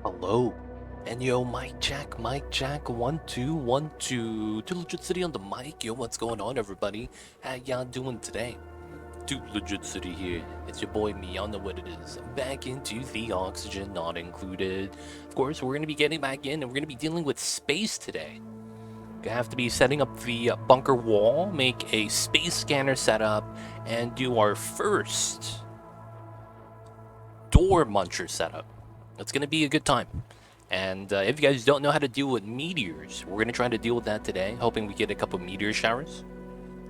Hello. And yo, mic check, 1 2 1 2. Too Legit City on the mic. Yo, what's going on, everybody? How y'all doing today? Too Legit City here. It's your boy me, y'all know what it is. Back into the oxygen, not included. Of course, we're gonna be getting back in and we're gonna be dealing with space today. Gonna have to be setting up the bunker wall, make a space scanner setup, and do our first door muncher setup. It's gonna be a good time. And if you guys don't know how to deal with meteors, we're going to try to deal with that today, hoping we get a couple meteor showers.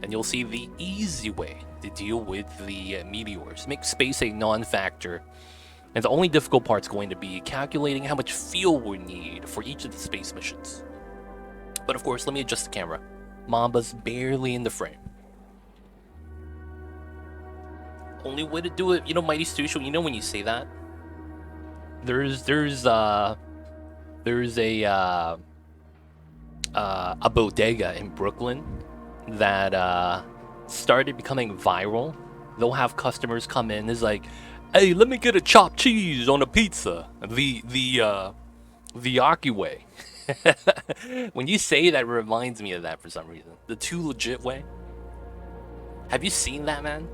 And you'll see the easy way to deal with the meteors. Make space a non-factor. And the only difficult part's going to be calculating how much fuel we need for each of the space missions. But of course, let me adjust the camera. Mamba's barely in the frame. Only way to do it, Mighty Studio, when you say that, there's a bodega in Brooklyn that started becoming viral. They'll have customers come in. It's like, hey, let me get a chopped cheese on a pizza. The Aki way. When you say that, it reminds me of that for some reason. The Too Legit way. Have you seen that, man?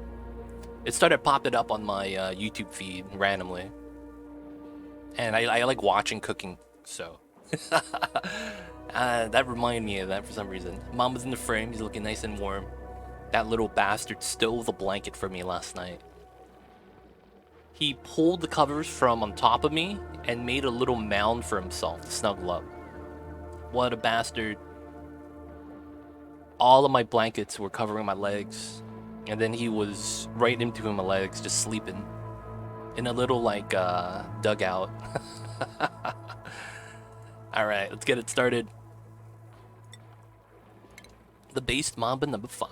It started popping up on my YouTube feed randomly. And I like watching cooking, so that reminded me of that for some reason. Mama's in the frame, he's looking nice and warm. That little bastard stole the blanket for me last night. He pulled the covers from on top of me and made a little mound for himself to snuggle up. What a bastard. All of my blankets were covering my legs, and then he was right in between my legs, just sleeping in a little dugout. Alright, let's get it started. The base Mamba number 5.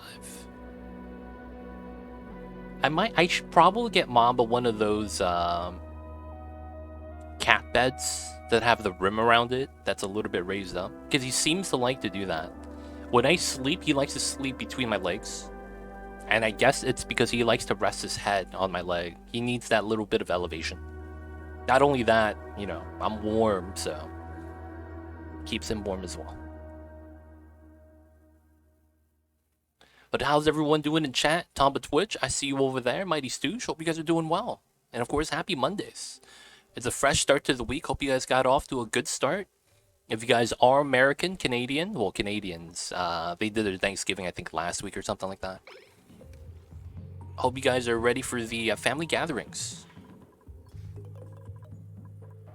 I should probably get Mamba one of those cat beds that have the rim around it that's a little bit raised up, because he seems to like to do that. When I sleep, he likes to sleep between my legs. And I guess it's because he likes to rest his head on my leg. He needs that little bit of elevation. Not only that, I'm warm, so keeps him warm as well. But how's everyone doing in chat? Tomba Twitch, I see you over there. Mighty Stooge, hope you guys are doing well. And of course, happy Mondays. It's a fresh start to the week. Hope you guys got off to a good start. If you guys are American, Canadian, well, Canadians, they did their Thanksgiving, I think, last week or something like that. Hope you guys are ready for the family gatherings.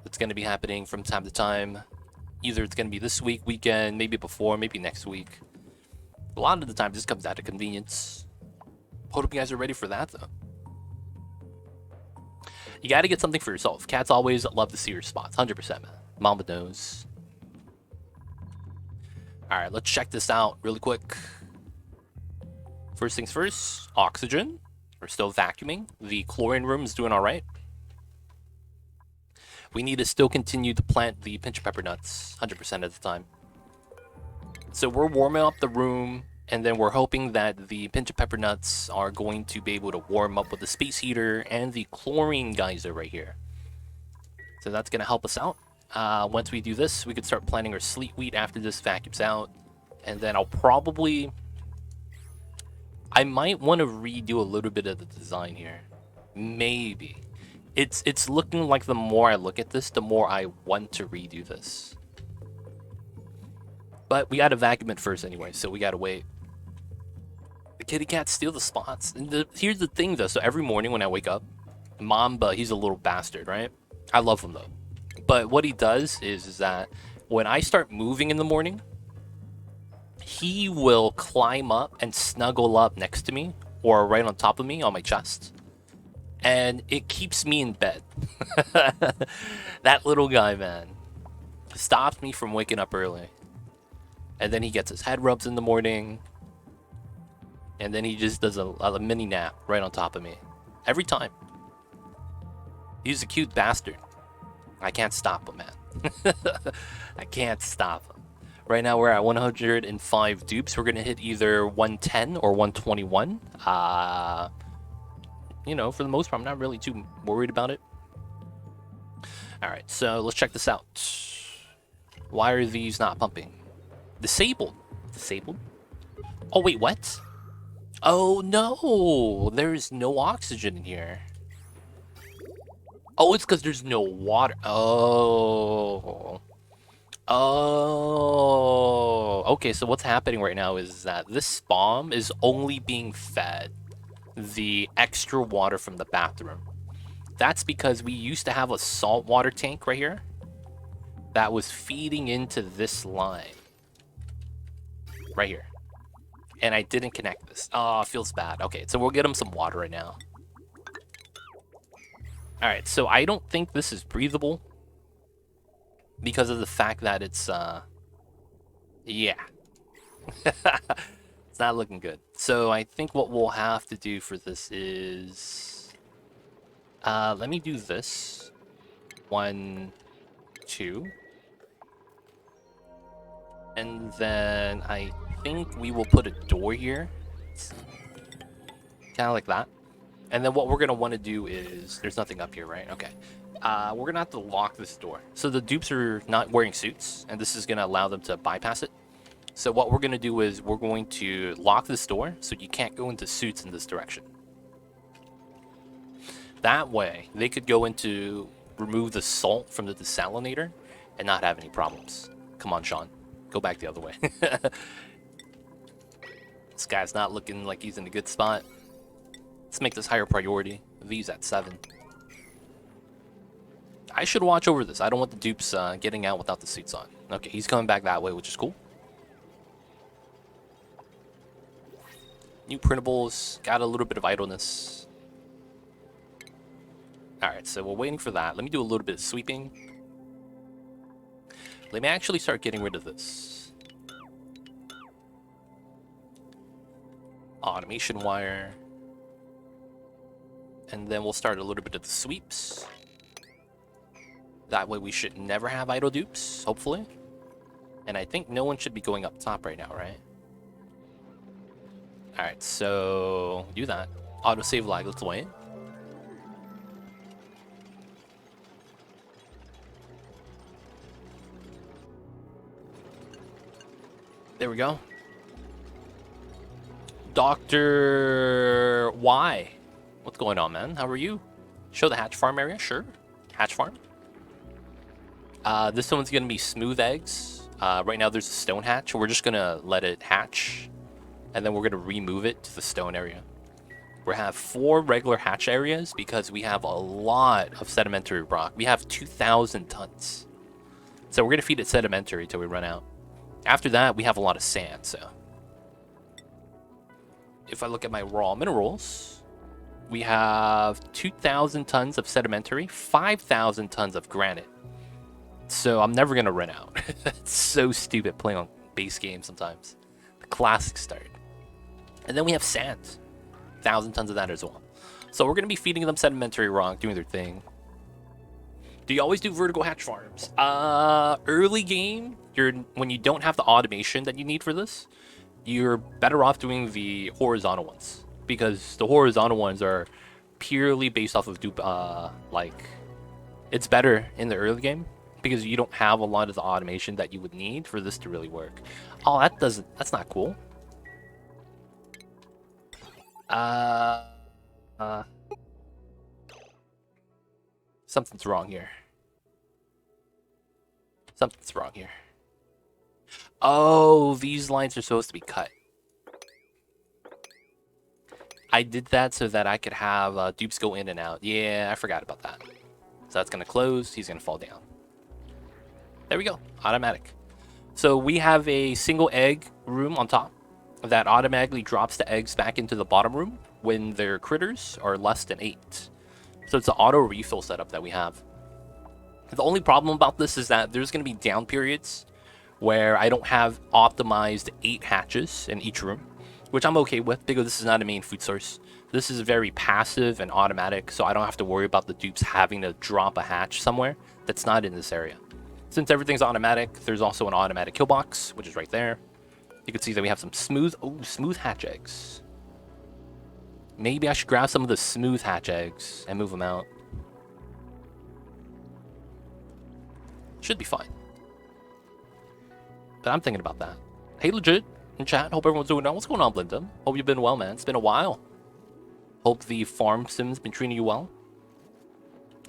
It's going to be happening from time to time. Either it's going to be this week, weekend, maybe before, maybe next week. A lot of the time, this comes out of convenience. Hope you guys are ready for that, though. You got to get something for yourself. Cats always love to see your spots. 100%, man. Mamba knows. All right, let's check this out really quick. First things first, oxygen. We're still vacuuming. The chlorine room is doing all right. We need to still continue to plant the pinch pepper nuts 100% of the time. So we're warming up the room, and then we're hoping that the pinch pepper nuts are going to be able to warm up with the space heater and the chlorine geyser right here. So that's going to help us out. Once we do this, we could start planting our sleet wheat after this vacuums out. And then I might want to redo a little bit of the design here. Maybe. It's looking like the more I look at this, the more I want to redo this. But we gotta vacuum it first anyway, so we gotta wait. The kitty cats steal the spots. And here's the thing though, so every morning when I wake up, Mamba, he's a little bastard, right? I love him though. But what he does is that when I start moving in the morning, he will climb up and snuggle up next to me or right on top of me on my chest. And it keeps me in bed. That little guy, man, stops me from waking up early. And then he gets his head rubs in the morning. And then he just does a mini nap right on top of me. Every time. He's a cute bastard. I can't stop him, man. I can't stop him. Right now we're at 105 dupes. We're going to hit either 110 or 121. For the most part, I'm not really too worried about it. Alright, so let's check this out. Why are these not pumping? Disabled. Disabled? Oh, wait, what? Oh, no! There's no oxygen in here. Oh, it's because there's no water. Oh. Oh. Okay, so what's happening right now is that this bomb is only being fed the extra water from the bathroom. That's because we used to have a saltwater tank right here that was feeding into this line. Right here. And I didn't connect this. Oh, it feels bad. Okay, so we'll get him some water right now. Alright, so I don't think this is breathable because of the fact that it's, yeah. It's not looking good. So I think what we'll have to do for this is... let me do this. 1, 2. And then I think we will put a door here. Kind of like that. And then what we're going to want to do is... There's nothing up here, right? Okay. We're going to have to lock this door. So the dupes are not wearing suits, and this is going to allow them to bypass it. So what we're going to do is we're going to lock this door so you can't go into suits in this direction. That way, they could go into remove the salt from the desalinator and not have any problems. Come on, Sean. Go back the other way. This guy's not looking like he's in a good spot. Let's make this higher priority. V's at 7. I should watch over this. I don't want the dupes getting out without the suits on. Okay, he's coming back that way, which is cool. New printables. Got a little bit of idleness. Alright, so we're waiting for that. Let me do a little bit of sweeping. Let me actually start getting rid of this. Automation wire. And then we'll start a little bit of the sweeps. That way we should never have idle dupes, hopefully. And I think no one should be going up top right now, right? Alright, so do that. Autosave lag, let's wait. There we go. Dr. Y. What's going on, man? How are you? Show the hatch farm area? Sure. Hatch farm. This one's going to be smooth eggs. Right now there's a stone hatch. We're just going to let it hatch. And then we're going to remove it to the stone area. We have 4 regular hatch areas because we have a lot of sedimentary rock. We have 2,000 tons. So we're going to feed it sedimentary till we run out. After that, we have a lot of sand, so. If I look at my raw minerals, we have 2,000 tons of sedimentary, 5,000 tons of granite. So I'm never going to run out. It's so stupid playing on base games sometimes. The classic start. And then we have sand. 1,000 tons of that as well. So we're going to be feeding them sedimentary rock, doing their thing. Do you always do vertical hatch farms? Early game, when you don't have the automation that you need for this, you're better off doing the horizontal ones. Because the horizontal ones are purely based off of dupe, it's better in the early game because you don't have a lot of the automation that you would need for this to really work. Oh, that's not cool. Something's wrong here. Something's wrong here. Oh, these lines are supposed to be cut. I did that so that I could have dupes go in and out. Yeah, I forgot about that. So that's going to close. He's going to fall down. There we go. Automatic. So we have a single egg room on top that automatically drops the eggs back into the bottom room when their critters are less than 8. So it's an auto refill setup that we have. The only problem about this is that there's going to be down periods where I don't have optimized 8 hatches in each room, which I'm okay with because this is not a main food source. This is very passive and automatic, so I don't have to worry about the dupes having to drop a hatch somewhere that's not in this area. Since everything's automatic, there's also an automatic kill box, which is right there. You can see that we have some smooth hatch eggs. Maybe I should grab some of the smooth hatch eggs and move them out. Should be fine. But I'm thinking about that. Hey, legit in chat. Hope everyone's doing well. What's going on, Blinda? Hope you've been well, man. It's been a while. Hope the farm sim's been treating you well.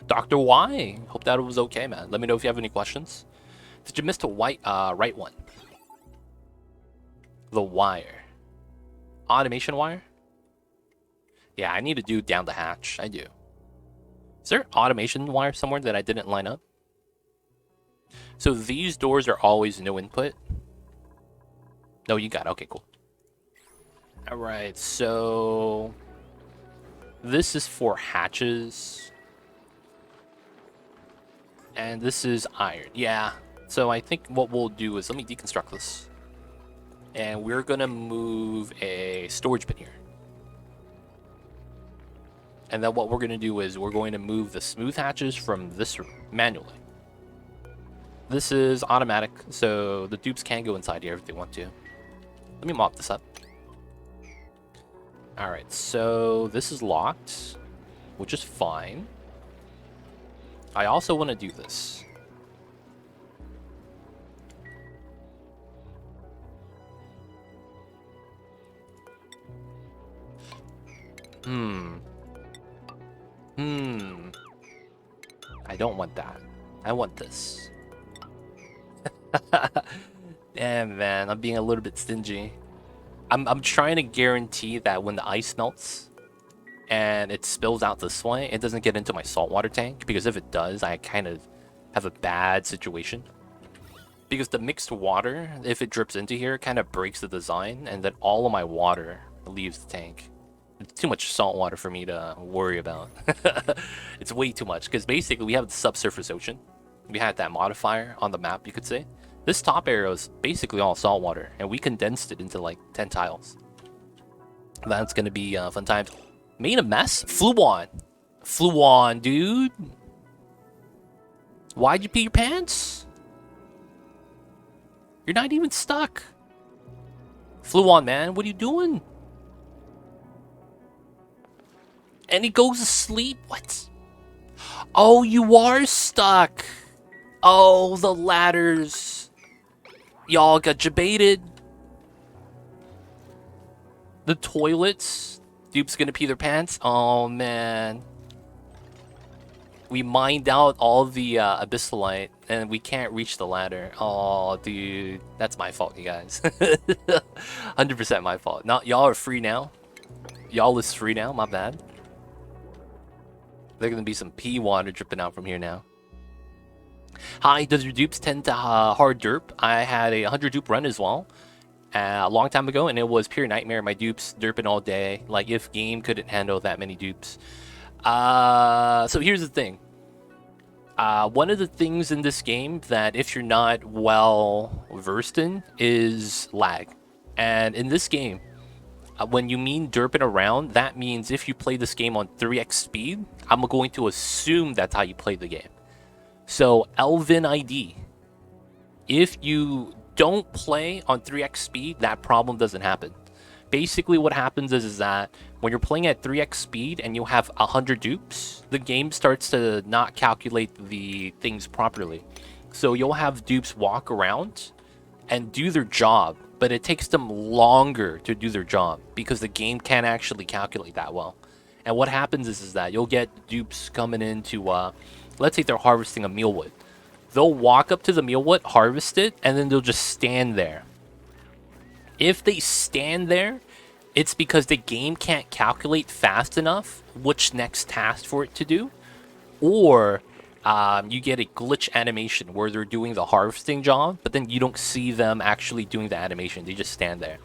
Dr. Y. Hope that was okay, man. Let me know if you have any questions. Did you miss the right one? The wire. Automation wire? Yeah, I need to do down the hatch. I do. Is there automation wire somewhere that I didn't line up? So these doors are always no input. No, you got it. Okay, cool. All right, so this is for hatches. And this is iron. Yeah. So I think what we'll do is, let me deconstruct this. And we're going to move a storage bin here. And then what we're going to do is we're going to move the smooth hatches from this room manually. This is automatic, so the dupes can go inside here if they want to. Let me mop this up. Alright, so this is locked, which is fine. I also want to do this. I don't want that. I want this. Damn, man, I'm being a little bit stingy. I'm trying to guarantee that when the ice melts and it spills out this way, it doesn't get into my saltwater tank, because if it does, I kind of have a bad situation. Because the mixed water, if it drips into here, kind of breaks the design, and then all of my water leaves the tank. It's too much salt water for me to worry about. It's way too much, because basically we have the subsurface ocean. We had that modifier on the map, you could say. This top area is basically all salt water, and we condensed it into like 10 tiles. That's gonna be fun times. Made a mess? Flew on, dude. Why'd you pee your pants? You're not even stuck. Flew on, man. What are you doing? And he goes to sleep? What? Oh, you are stuck. Oh, the ladders. Y'all got jebaited. The toilets. Dupe's gonna pee their pants. Oh, man. We mined out all the abyssalite, and we can't reach the ladder. Oh, dude. That's my fault, you guys. 100% my fault. Now, y'all are free now. Y'all is free now. My bad. There's gonna be some pee water dripping out from here now. Hi, does your dupes tend to hard derp? I had a 100 dupe run as well a long time ago, and it was pure nightmare. My dupes derping all day. Like, if game couldn't handle that many dupes. So here's the thing. One of the things in this game that if you're not well versed in is lag. And in this game, when you mean derping around, that means if you play this game on 3x speed, I'm going to assume that's how you play the game. So Elvin ID, if you don't play on 3x speed, that problem doesn't happen. Basically what happens is that when you're playing at 3x speed and you have 100 dupes, the game starts to not calculate the things properly. So you'll have dupes walk around and do their job, but it takes them longer to do their job because the game can't actually calculate that well. And what happens is that you'll get dupes coming into, let's say they're harvesting a mealwood. They'll walk up to the mealwood, harvest it, and then they'll just stand there. If they stand there, it's because the game can't calculate fast enough which next task for it to do. Or you get a glitch animation where they're doing the harvesting job, but then you don't see them actually doing the animation. They just stand there.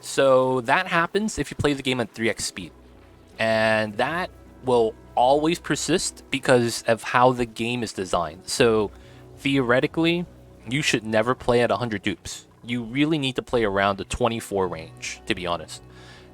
So that happens if you play the game at 3x speed. And that will always persist because of how the game is designed. So theoretically, you should never play at 100 dupes. You really need to play around the 24 range, to be honest.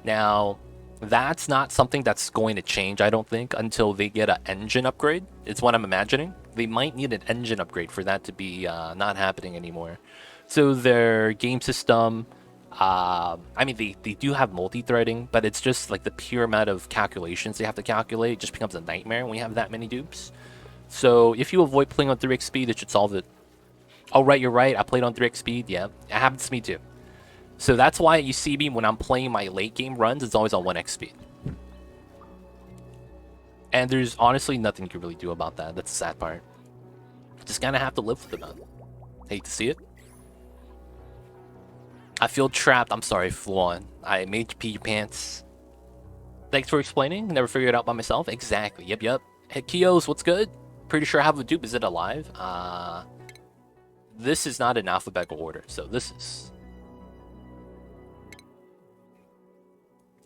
Now, that's not something that's going to change, I don't think, until they get an engine upgrade. It's what I'm imagining. They might need an engine upgrade for that to be not happening anymore. So their game system, I mean, they do have multi-threading, but it's just like the pure amount of calculations they have to calculate. It just becomes a nightmare when you have that many dupes. So if you avoid playing on 3x speed, it should solve it. Oh, right, you're right. I played on 3x speed. Yeah, it happens to me too. So that's why you see me when I'm playing my late game runs, it's always on 1x speed. And there's honestly nothing you can really do about that. That's the sad part. Just kind of have to live with it, man. Hate to see it. I feel trapped. I'm sorry, Fluon. I made you pee your pants. Thanks for explaining. Never figured it out by myself. Exactly. Yep. Hey, Kios, what's good? Pretty sure I have a dupe. Is it alive? This is not in alphabetical order, so this is...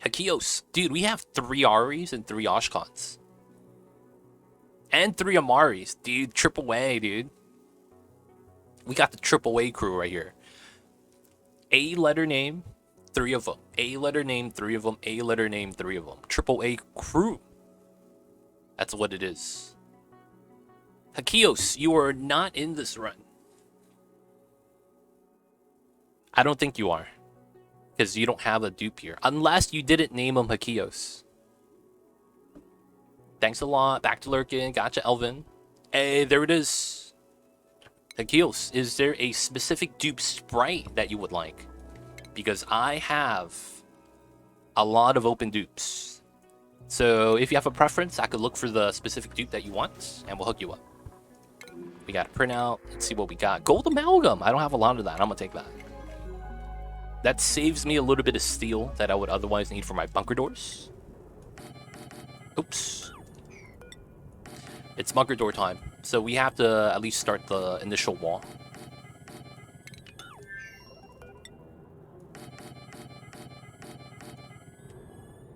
Hakios. Dude, we have 3 Aris and 3 Oshkons. And 3 Amaris. Dude, triple A, dude. We got the triple A crew right here. A letter name, 3 of them. A letter name, 3 of them. A letter name, 3 of them. Triple A crew. That's what it is. Hakios, you are not in this run. I don't think you are. Because you don't have a dupe here. Unless you didn't name him Hakios. Thanks a lot. Back to lurking. Gotcha, Elvin. Hey, there it is. Hakios, is there a specific dupe sprite that you would like? Because I have a lot of open dupes. So if you have a preference, I could look for the specific dupe that you want, and we'll hook you up. We got a printout. Let's see what we got. Gold amalgam. I don't have a lot of that. I'm going to take that. That saves me a little bit of steel that I would otherwise need for my bunker doors. Oops. It's bunker door time. So we have to at least start the initial wall.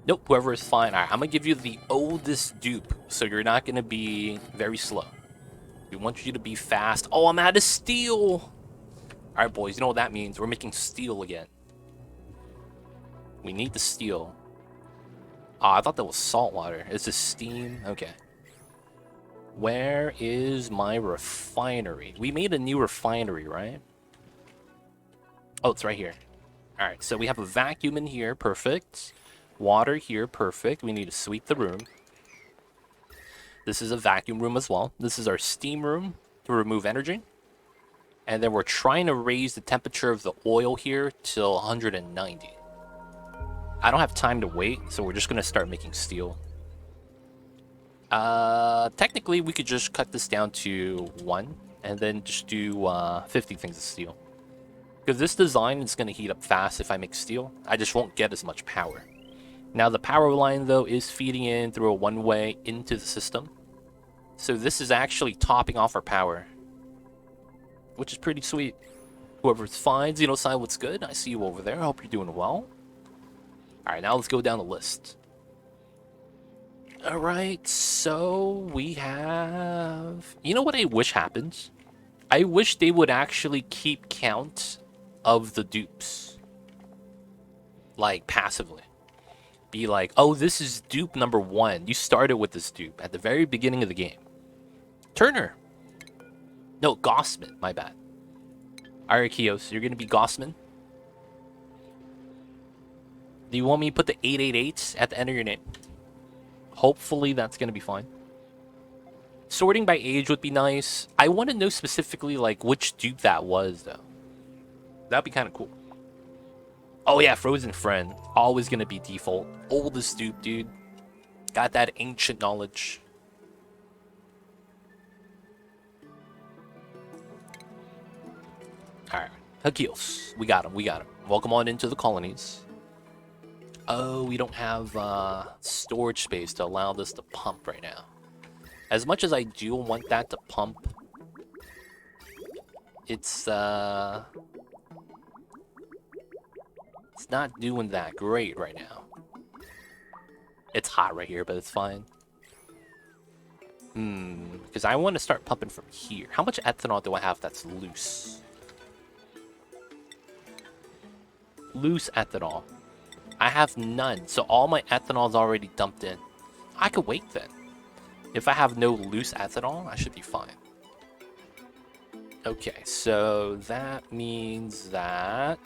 Nope, whoever is fine. Alright, I'm going to give you the oldest dupe, so you're not going to be very slow. We want you to be fast. Oh, I'm out of steel! Alright, boys, you know what that means. We're making steel again. We need the steel. Oh, I thought that was salt water. Is this steam? Okay. Where is my refinery? We made a new refinery, right? Oh, it's right here. Alright, so we have a vacuum in here. Perfect. Water here. Perfect. We need to sweep the room. This is a vacuum room as well. This is our steam room to remove energy. And then we're trying to raise the temperature of the oil here till 190. I don't have time to wait, so we're just going to start making steel. Technically, we could just cut this down to 1 and then just do 50 things of steel. Because this design is going to heat up fast if I make steel. I just won't get as much power. Now, the power line, though, is feeding in through a one-way into the system. So this is actually topping off our power, which is pretty sweet. Whoever's fine, Xenoside, what's good? I see you over there. I hope you're doing well. Alright, now let's go down the list. Alright, so we have... You know what I wish happens? I wish they would actually keep count of the dupes. Like, passively. Be like, oh, this is dupe number 1. You started with this dupe at the very beginning of the game. Turner. No, Gossman, my bad. Alright, Kios, you're gonna be Gossman. Do you want me to put the 888 at the end of your name? Hopefully that's gonna be fine. Sorting by age would be nice. I want to know specifically like which dupe that was though. That'd be kind of cool. Oh yeah, Frozen Friend. Always gonna be default. Oldest dupe, dude. Got that ancient knowledge. Alright. Hakios. We got him. Welcome on into the colonies. Oh, we don't have storage space to allow this to pump right now. As much as I do want that to pump, it's not doing that great right now. It's hot right here, but it's fine. Because I want to start pumping from here. How much ethanol do I have that's loose? Loose ethanol. I have none, so all my ethanol is already dumped in. I could wait then. If I have no loose ethanol, I should be fine. Okay, so that means that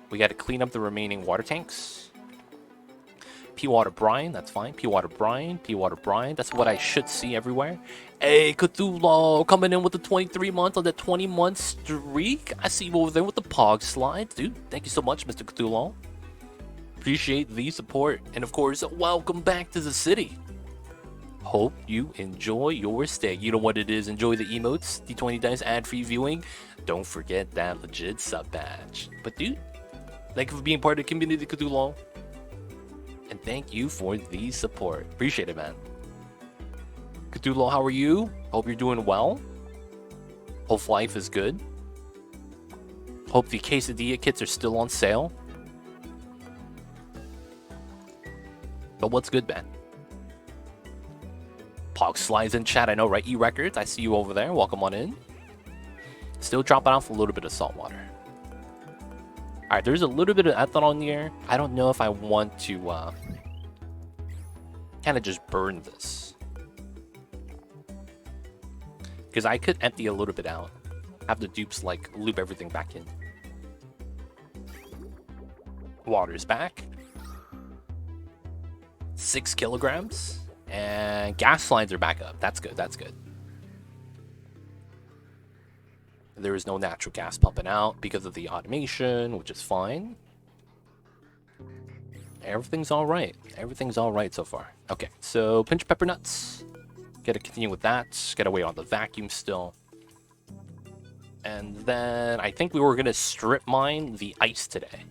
we got to clean up the remaining water tanks. Pea water brine, that's fine. Pea water brine, pea water brine. That's what I should see everywhere. Hey, Cthulhu coming in with the 23 month on the 20-month streak. I see you over there with the Pog slide. Dude, thank you so much, Mr. Cthulhu. Appreciate the support. And of course, welcome back to the city. Hope you enjoy your stay. You know what it is. Enjoy the emotes, D20 Dice ad-free viewing. Don't forget that legit sub badge. But dude, thank you for being part of the community, Cthulhu. And thank you for the support. Appreciate it, man. Cthulhu, how are you? Hope you're doing well. Hope life is good. Hope the quesadilla kits are still on sale. But what's good, man? Pog slides in chat, I know, right? E-Records, I see you over there. Welcome on in. Still dropping off a little bit of salt water. Alright, there's a little bit of ethanol in the air. I don't know if I want to kind of just burn this. Because I could empty a little bit out. Have the dupes like loop everything back in. Water's back. 6 kilograms. And gas lines are back up. That's good, that's good. There is no natural gas pumping out because of the automation, which is fine. Everything's all right. Everything's all right so far. Okay, so pinch pepper nuts. Gotta continue with that. Gotta wait on the vacuum still. And then I think we were gonna strip mine the ice today.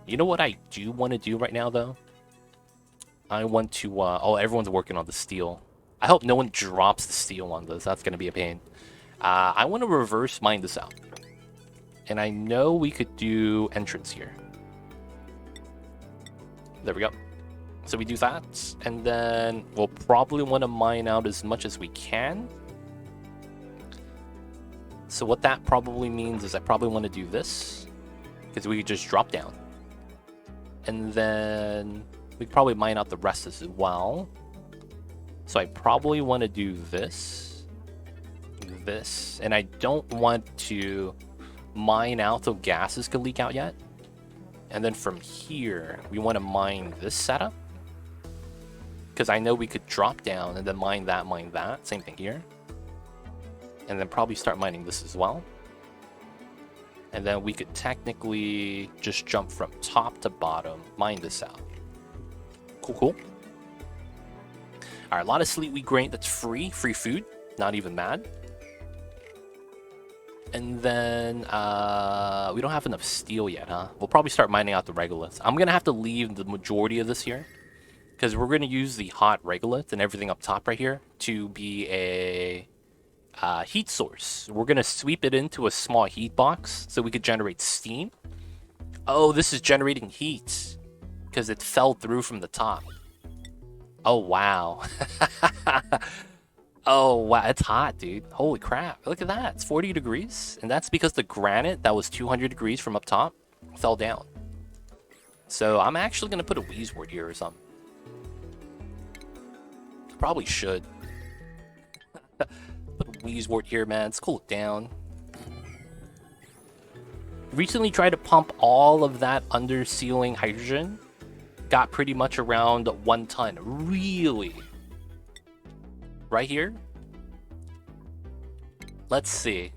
You know what I do want to do right now, though? I want to... oh, everyone's working on the steel. I hope no one drops the steel on this. That's gonna be a pain. I want to reverse mine this out. And I know we could do entrance here. There we go. So we do that. And then we'll probably want to mine out as much as we can. So what that probably means is I probably want to do this. Because we could just drop down. And then we probably mine out the rest as well. So I probably want to do this. This, and I don't want to mine out so gases can leak out yet. And then from here we want to mine this setup, because I know we could drop down and then mine that, same thing here, and then probably start mining this as well. And then we could technically just jump from top to bottom, mine this out. Cool. All right, a lot of sleet wheat grain that's free food, not even mad. And then, we don't have enough steel yet, huh? We'll probably start mining out the regolith. I'm going to have to leave the majority of this here, because we're going to use the hot regolith and everything up top right here to be a heat source. We're going to sweep it into a small heat box so we could generate steam. Oh, this is generating heat because it fell through from the top. Oh, wow. Oh, wow, it's hot, dude. Holy crap. Look at that. It's 40 degrees. And that's because the granite that was 200 degrees from up top fell down. So I'm actually going to put a wheeze word here or something. Probably should. Put a wheeze word here, man. Let's cool it down. Recently tried to pump all of that under ceiling hydrogen. Got pretty much around 1 ton. Really? Right here? Let's see.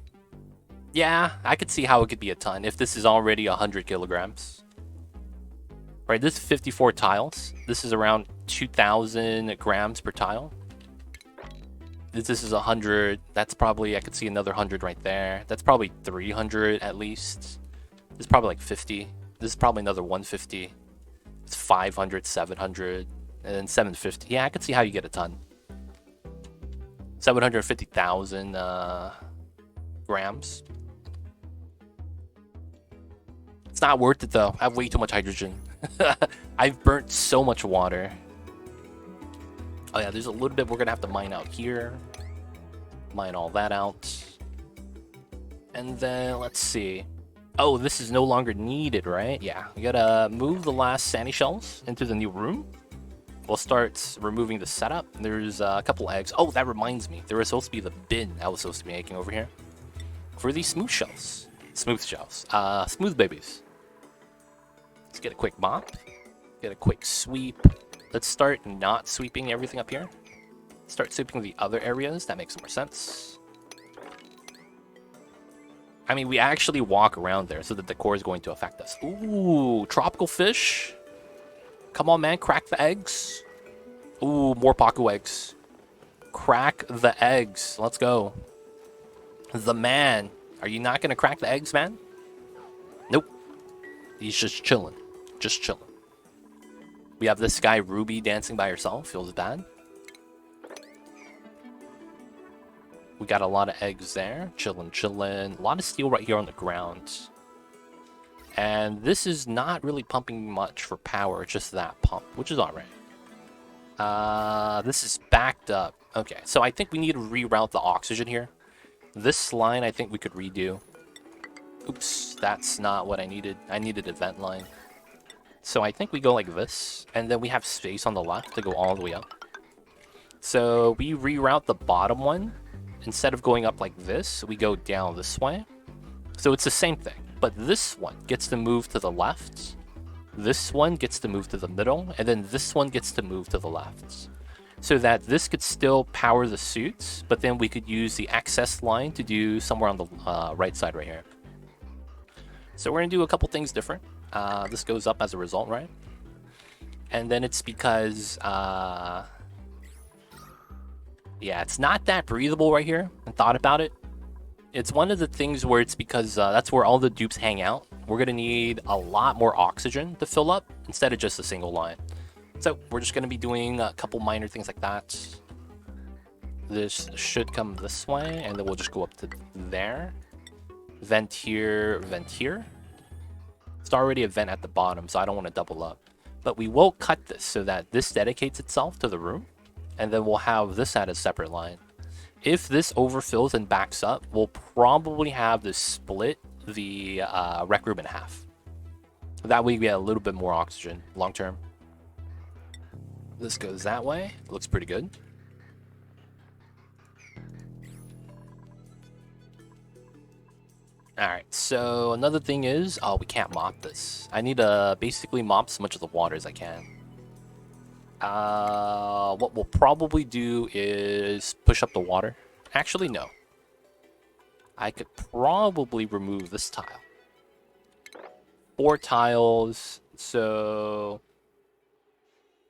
Yeah, I could see how it could be a ton if this is already 100 kilograms. Right, this is 54 tiles. This is around 2,000 grams per tile. This is 100. That's probably, I could see another 100 right there. That's probably 300 at least. This is probably like 50. This is probably another 150. It's 500, 700, and then 750. Yeah, I could see how you get a ton. 750,000 grams. It's not worth it though. I have way too much hydrogen. I've burnt so much water. Oh yeah, there's a little bit we're gonna have to mine out here. Mine all that out. And then let's see. Oh, this is no longer needed, right? Yeah, we gotta move the last sandy shells into the new room. We'll start removing the setup. There's a couple eggs. Oh, that reminds me. There was supposed to be the bin I was supposed to be making over here for these smooth shells. Smooth shells. Smooth babies. Let's get a quick mop. Get a quick sweep. Let's start not sweeping everything up here. Start sweeping the other areas. That makes more sense. I mean, we actually walk around there so that the core is going to affect us. Ooh, tropical fish. Come on, man. Crack the eggs. Ooh, more Paku eggs. Crack the eggs. Let's go. The man. Are you not going to crack the eggs, man? Nope. He's just chilling. Just chilling. We have this guy, Ruby, dancing by herself. Feels bad. We got a lot of eggs there. Chilling, chilling. A lot of steel right here on the ground. And this is not really pumping much for power. Just that pump, which is alright. This is backed up. Okay, so I think we need to reroute the oxygen here. This line I think we could redo. Oops, that's not what I needed. I needed a vent line. So I think we go like this, and then we have space on the left to go all the way up. So we reroute the bottom one. Instead of going up like this, we go down this way. So it's the same thing, but this one gets to move to the left. This one gets to move to the middle, and then this one gets to move to the left. So that this could still power the suits, but then we could use the excess line to do somewhere on the right side right here. So we're going to do a couple things different. This goes up as a result, right? And then it's because... yeah, it's not that breathable right here. I thought about it. It's one of the things where it's because that's where all the dupes hang out. We're going to need a lot more oxygen to fill up instead of just a single line. So we're just going to be doing a couple minor things like that. This should come this way, and then we'll just go up to there. Vent here, vent here. It's already a vent at the bottom, so I don't want to double up. But we will cut this so that this dedicates itself to the room. And then we'll have this at a separate line. If this overfills and backs up, we'll probably have this split the rec room in half. That way we get a little bit more oxygen long term. This goes that way. Looks pretty good. Alright, so another thing is, we can't mop this. I need to basically mop as much of the water as I can. What we'll probably do is push up the water. Actually, no. I could probably remove this tile. 4 tiles, so...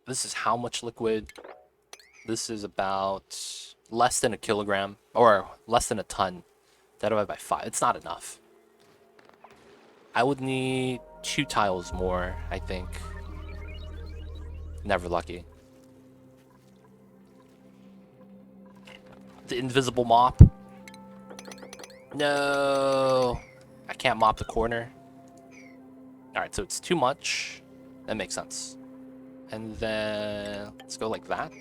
This is how much liquid? This is about less than a kilogram, or less than a ton. Divided by 5. It's not enough. I would need 2 tiles more, I think. Never lucky. The invisible mop. No. I can't mop the corner. Alright, so it's too much. That makes sense. And then let's go like that.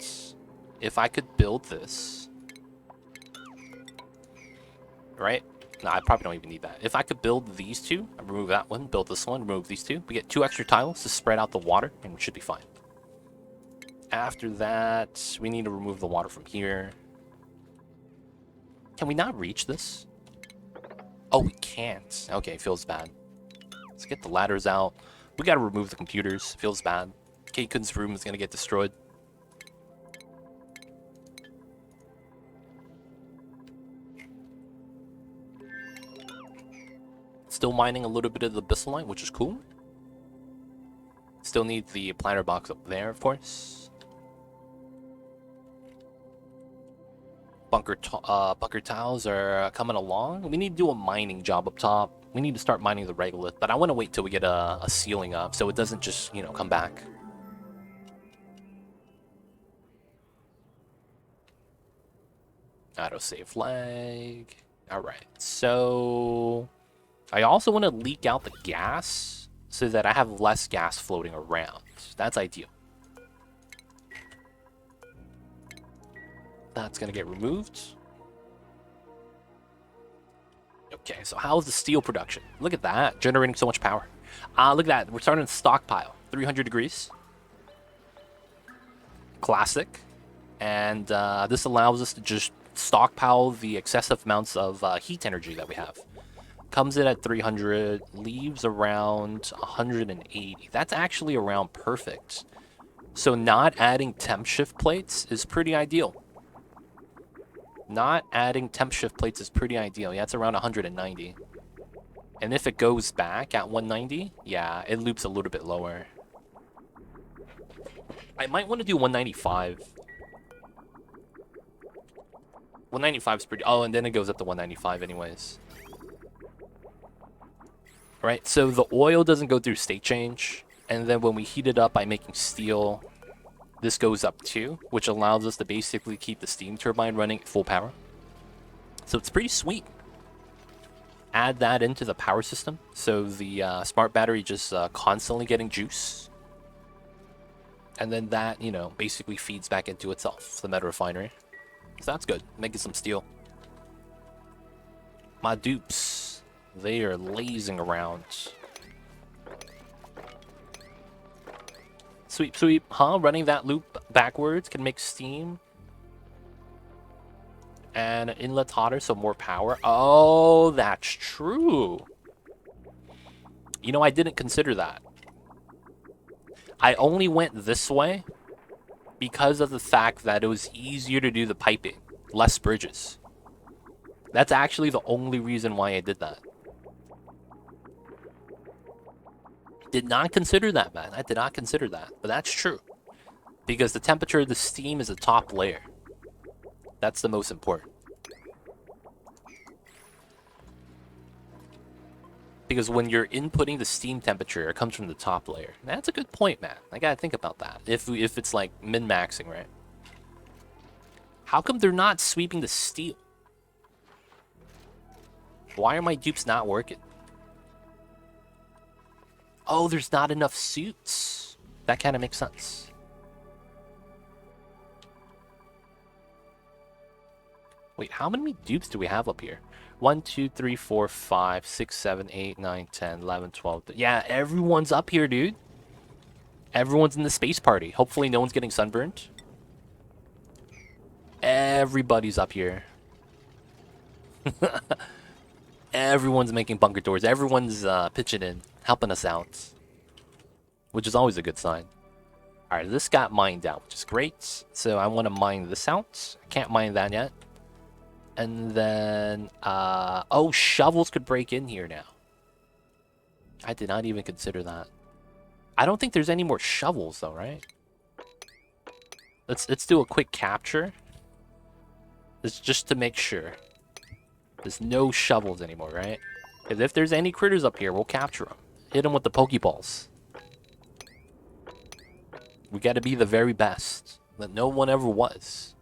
If I could build this. Right? No, I probably don't even need that. If I could build these two, I remove that one, build this one, remove these two. We get 2 extra tiles to spread out the water, and we should be fine. After that, we need to remove the water from here. Can we not reach this? Oh, we can't. Okay, feels bad. Let's get the ladders out. We gotta remove the computers. Feels bad. Keikun's room is gonna get destroyed. Still mining a little bit of the bisylite, which is cool. Still need the planter box up there, of course. Bunker tiles are coming along. We need to do a mining job up top. We need to start mining the regolith, but I want to wait till we get a ceiling up so it doesn't just, you know, come back. Autosave flag. Alright, so... I also want to leak out the gas so that I have less gas floating around. That's ideal. That's going to get removed. Okay, so how's the steel production? Look at that, generating so much power. Look at that, we're starting to stockpile. 300 degrees. Classic. And this allows us to just stockpile the excessive amounts of heat energy that we have. Comes in at 300, leaves around 180. That's actually around perfect. So not adding temp shift plates is pretty ideal. Not adding temp shift plates is pretty ideal. Yeah, it's around 190. And if it goes back at 190, yeah, it loops a little bit lower. I might want to do 195. 195 is pretty... Oh, and then it goes up to 195 anyways. Right, so the oil doesn't go through state change. And then when we heat it up by making steel, this goes up too, which allows us to basically keep the steam turbine running at full power. So it's pretty sweet. Add that into the power system, so the smart battery just constantly getting juice. And then that, you know, basically feeds back into itself, the meta refinery. So that's good, making some steel. My dupes, they are lazing around. Sweep, sweep, huh? Running that loop backwards can make steam. And inlet's hotter, so more power. Oh, that's true. You know, I didn't consider that. I only went this way because of the fact that it was easier to do the piping. Less bridges. That's actually the only reason why I did that. Did not consider that, man. I did not consider that. But that's true. Because the temperature of the steam is the top layer. That's the most important. Because when you're inputting the steam temperature, it comes from the top layer. That's a good point, man. I gotta think about that. If it's like min-maxing, right? How come they're not sweeping the steel? Why are my dupes not working? Oh, there's not enough suits. That kind of makes sense. Wait, how many dupes do we have up here? 1, 2, 3, 4, 5, 6, 7, 8, 9, 10, 11, 12. Yeah, everyone's up here, dude. Everyone's in the space party. Hopefully no one's getting sunburned. Everybody's up here. Everyone's making bunker doors. Everyone's pitching in, helping us out. Which is always a good sign. Alright, this got mined out, which is great. So I want to mine this out. I can't mine that yet. And then, oh, shovels could break in here now. I did not even consider that. I don't think there's any more shovels though, right? Let's do a quick capture. It's just to make sure. There's no shovels anymore, right? Because if there's any critters up here, we'll capture them. Hit them with the Pokeballs. We gotta be the very best that no one ever was.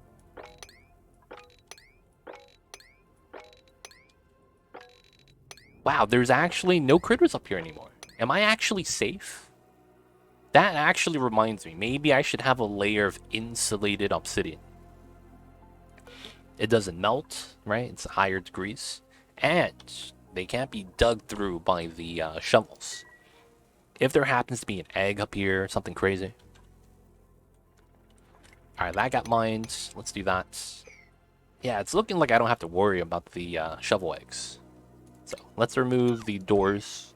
Wow, there's actually no critters up here anymore. Am I actually safe? That actually reminds me, maybe I should have a layer of insulated obsidian. It doesn't melt, right? It's higher degrees. And they can't be dug through by the shovels. If there happens to be an egg up here, something crazy. Alright, that got mined. Let's do that. Yeah, it's looking like I don't have to worry about the shovel eggs. So, let's remove the doors.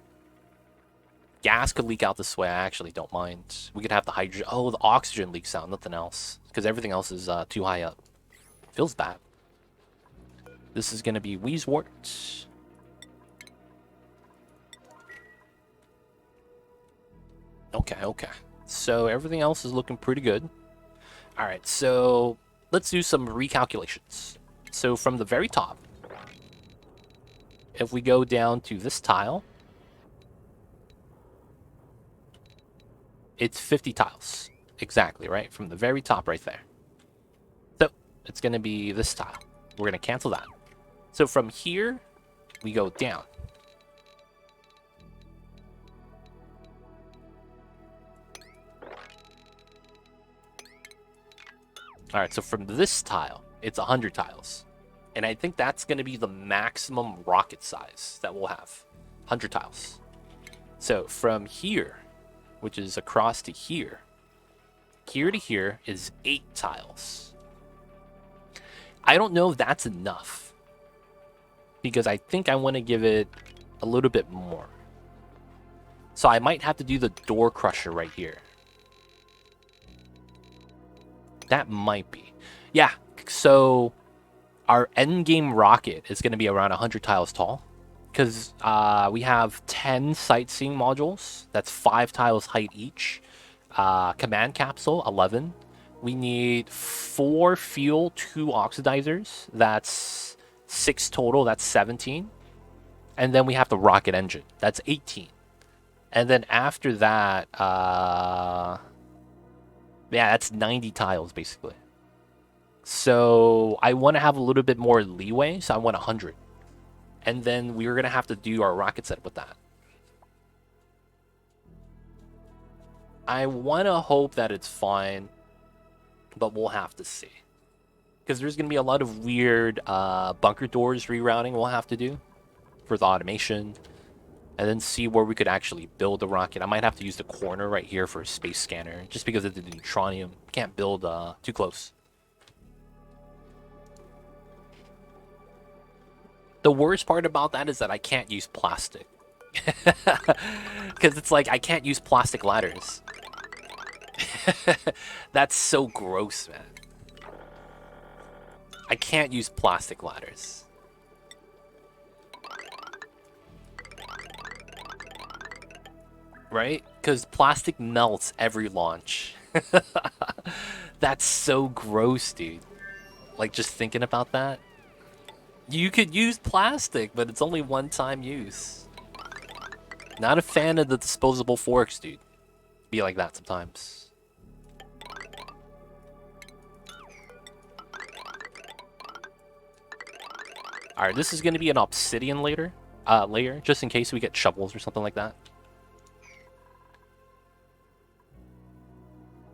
Gas could leak out this way. I actually don't mind. We could have the hydrogen. Oh, the oxygen leaks out, nothing else. Because everything else is too high up. Feels bad. This is going to be Wheezewort. Okay, okay. So, everything else is looking pretty good. Alright, so let's do some recalculations. So, from the very top, if we go down to this tile, it's 50 tiles. Exactly, right? From the very top right there. So, it's going to be this tile. We're going to cancel that. So, from here, we go down. Alright, so from this tile, it's 100 tiles. And I think that's going to be the maximum rocket size that we'll have. 100 tiles. So from here, which is across to here to here is 8 tiles. I don't know if that's enough. Because I think I want to give it a little bit more. So I might have to do the door crusher right here. That might be. Yeah, so our end game rocket is going to be around 100 tiles tall. Because we have 10 sightseeing modules. That's 5 tiles height each. Command capsule, 11. We need 4 fuel, 2 oxidizers. That's 6 total. That's 17. And then we have the rocket engine. That's 18. And then after that, yeah, that's 90 tiles basically. So I want to have a little bit more leeway. So I want 100. And then we're going to have to do our rocket setup with that. I want to hope that it's fine, but we'll have to see. Because there's going to be a lot of weird bunker doors rerouting we'll have to do for the automation. And then see where we could actually build the rocket. I might have to use the corner right here for a space scanner, just because of the neutronium. Can't build too close. The worst part about that is that I can't use plastic. Because it's like, I can't use plastic ladders. That's so gross, man. I can't use plastic ladders. Right? Because plastic melts every launch. That's so gross, dude. Like, just thinking about that. You could use plastic, but it's only one-time use. Not a fan of the disposable forks, dude. Be like that sometimes. Alright, this is going to be an obsidian layer, just in case we get shovels or something like that.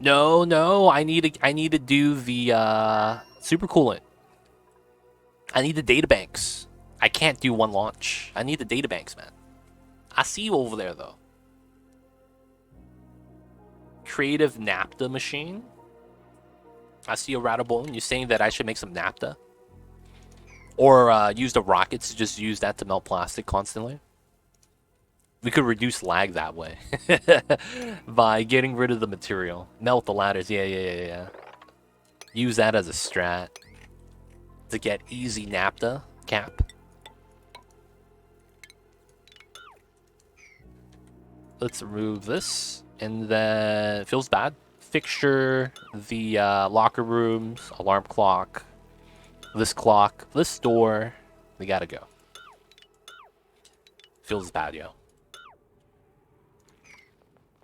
No, I need to do the supercoolant. I need the databanks. I can't do one launch. I need the databanks, man. I see you over there, though. Creative naphtha machine. I see a Rattlebone. You're saying that I should make some naphtha? Or use the rockets to just use that to melt plastic constantly? We could reduce lag that way. By getting rid of the material. Melt the ladders. Yeah. Use that as a strat. To get easy naphtha cap. Let's remove this. And then it feels bad. Fixture, the locker rooms, alarm clock, this door. We gotta go. Feels bad, yo.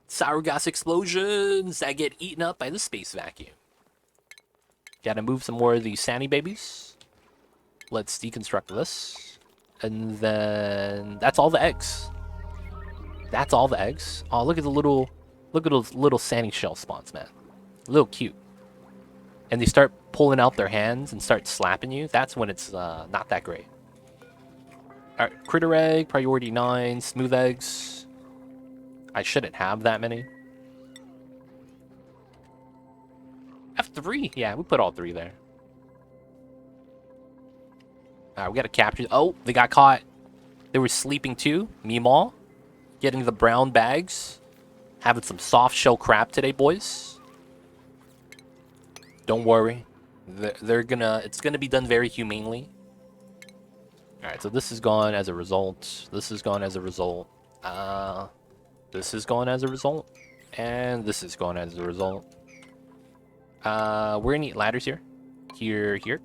Sour gas explosions that get eaten up by the space vacuum. Gotta move some more of these Sandy babies. Let's deconstruct this. And then that's all the eggs. That's all the eggs. Oh, look at those little Sandy shell spawns, man. A little cute. And they start pulling out their hands and start slapping you. That's when it's not that great. Alright, critter egg, priority 9, smooth eggs. I shouldn't have that many. F3? Yeah, we put all 3 there. Alright, we gotta capture... Oh, they got caught. They were sleeping too. Meemaw. Getting the brown bags. Having some soft shell crab today, boys. Don't worry. It's gonna be done very humanely. Alright, so this is gone as a result. This is gone as a result. This is gone as a result. And this is gone as a result. We're gonna need ladders here. Here.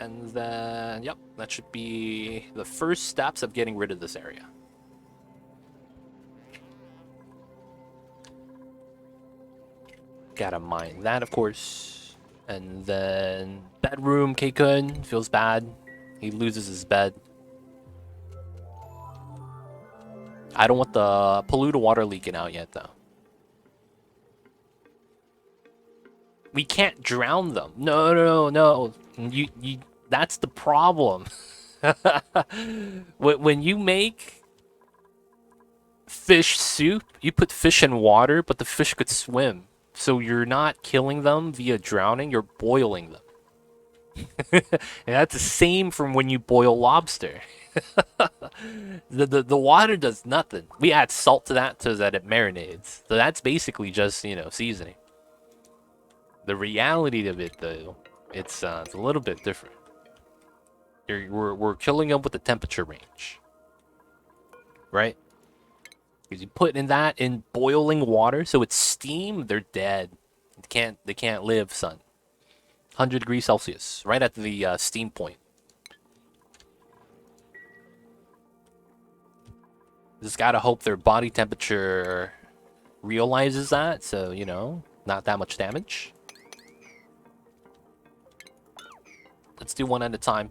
And then, yep, that should be the first steps of getting rid of this area. Gotta mine that, of course. And then bedroom, Keikun feels bad. He loses his bed. I don't want the polluted water leaking out yet, though. We can't drown them. No. You that's the problem. When you make fish soup, you put fish in water, but the fish could swim. So you're not killing them via drowning, you're boiling them. And that's the same from when you boil lobster. The water does nothing. We add salt to that so that it marinades. So that's basically just, seasoning. The reality of it, though, it's a little bit different. We're killing them with the temperature range, right? Because you put in that in boiling water, so it's steam, they're dead. They can't live, son. 100 degrees Celsius, right at the steam point. Just gotta hope their body temperature realizes that, so, you know, not that much damage. Let's do one at a time.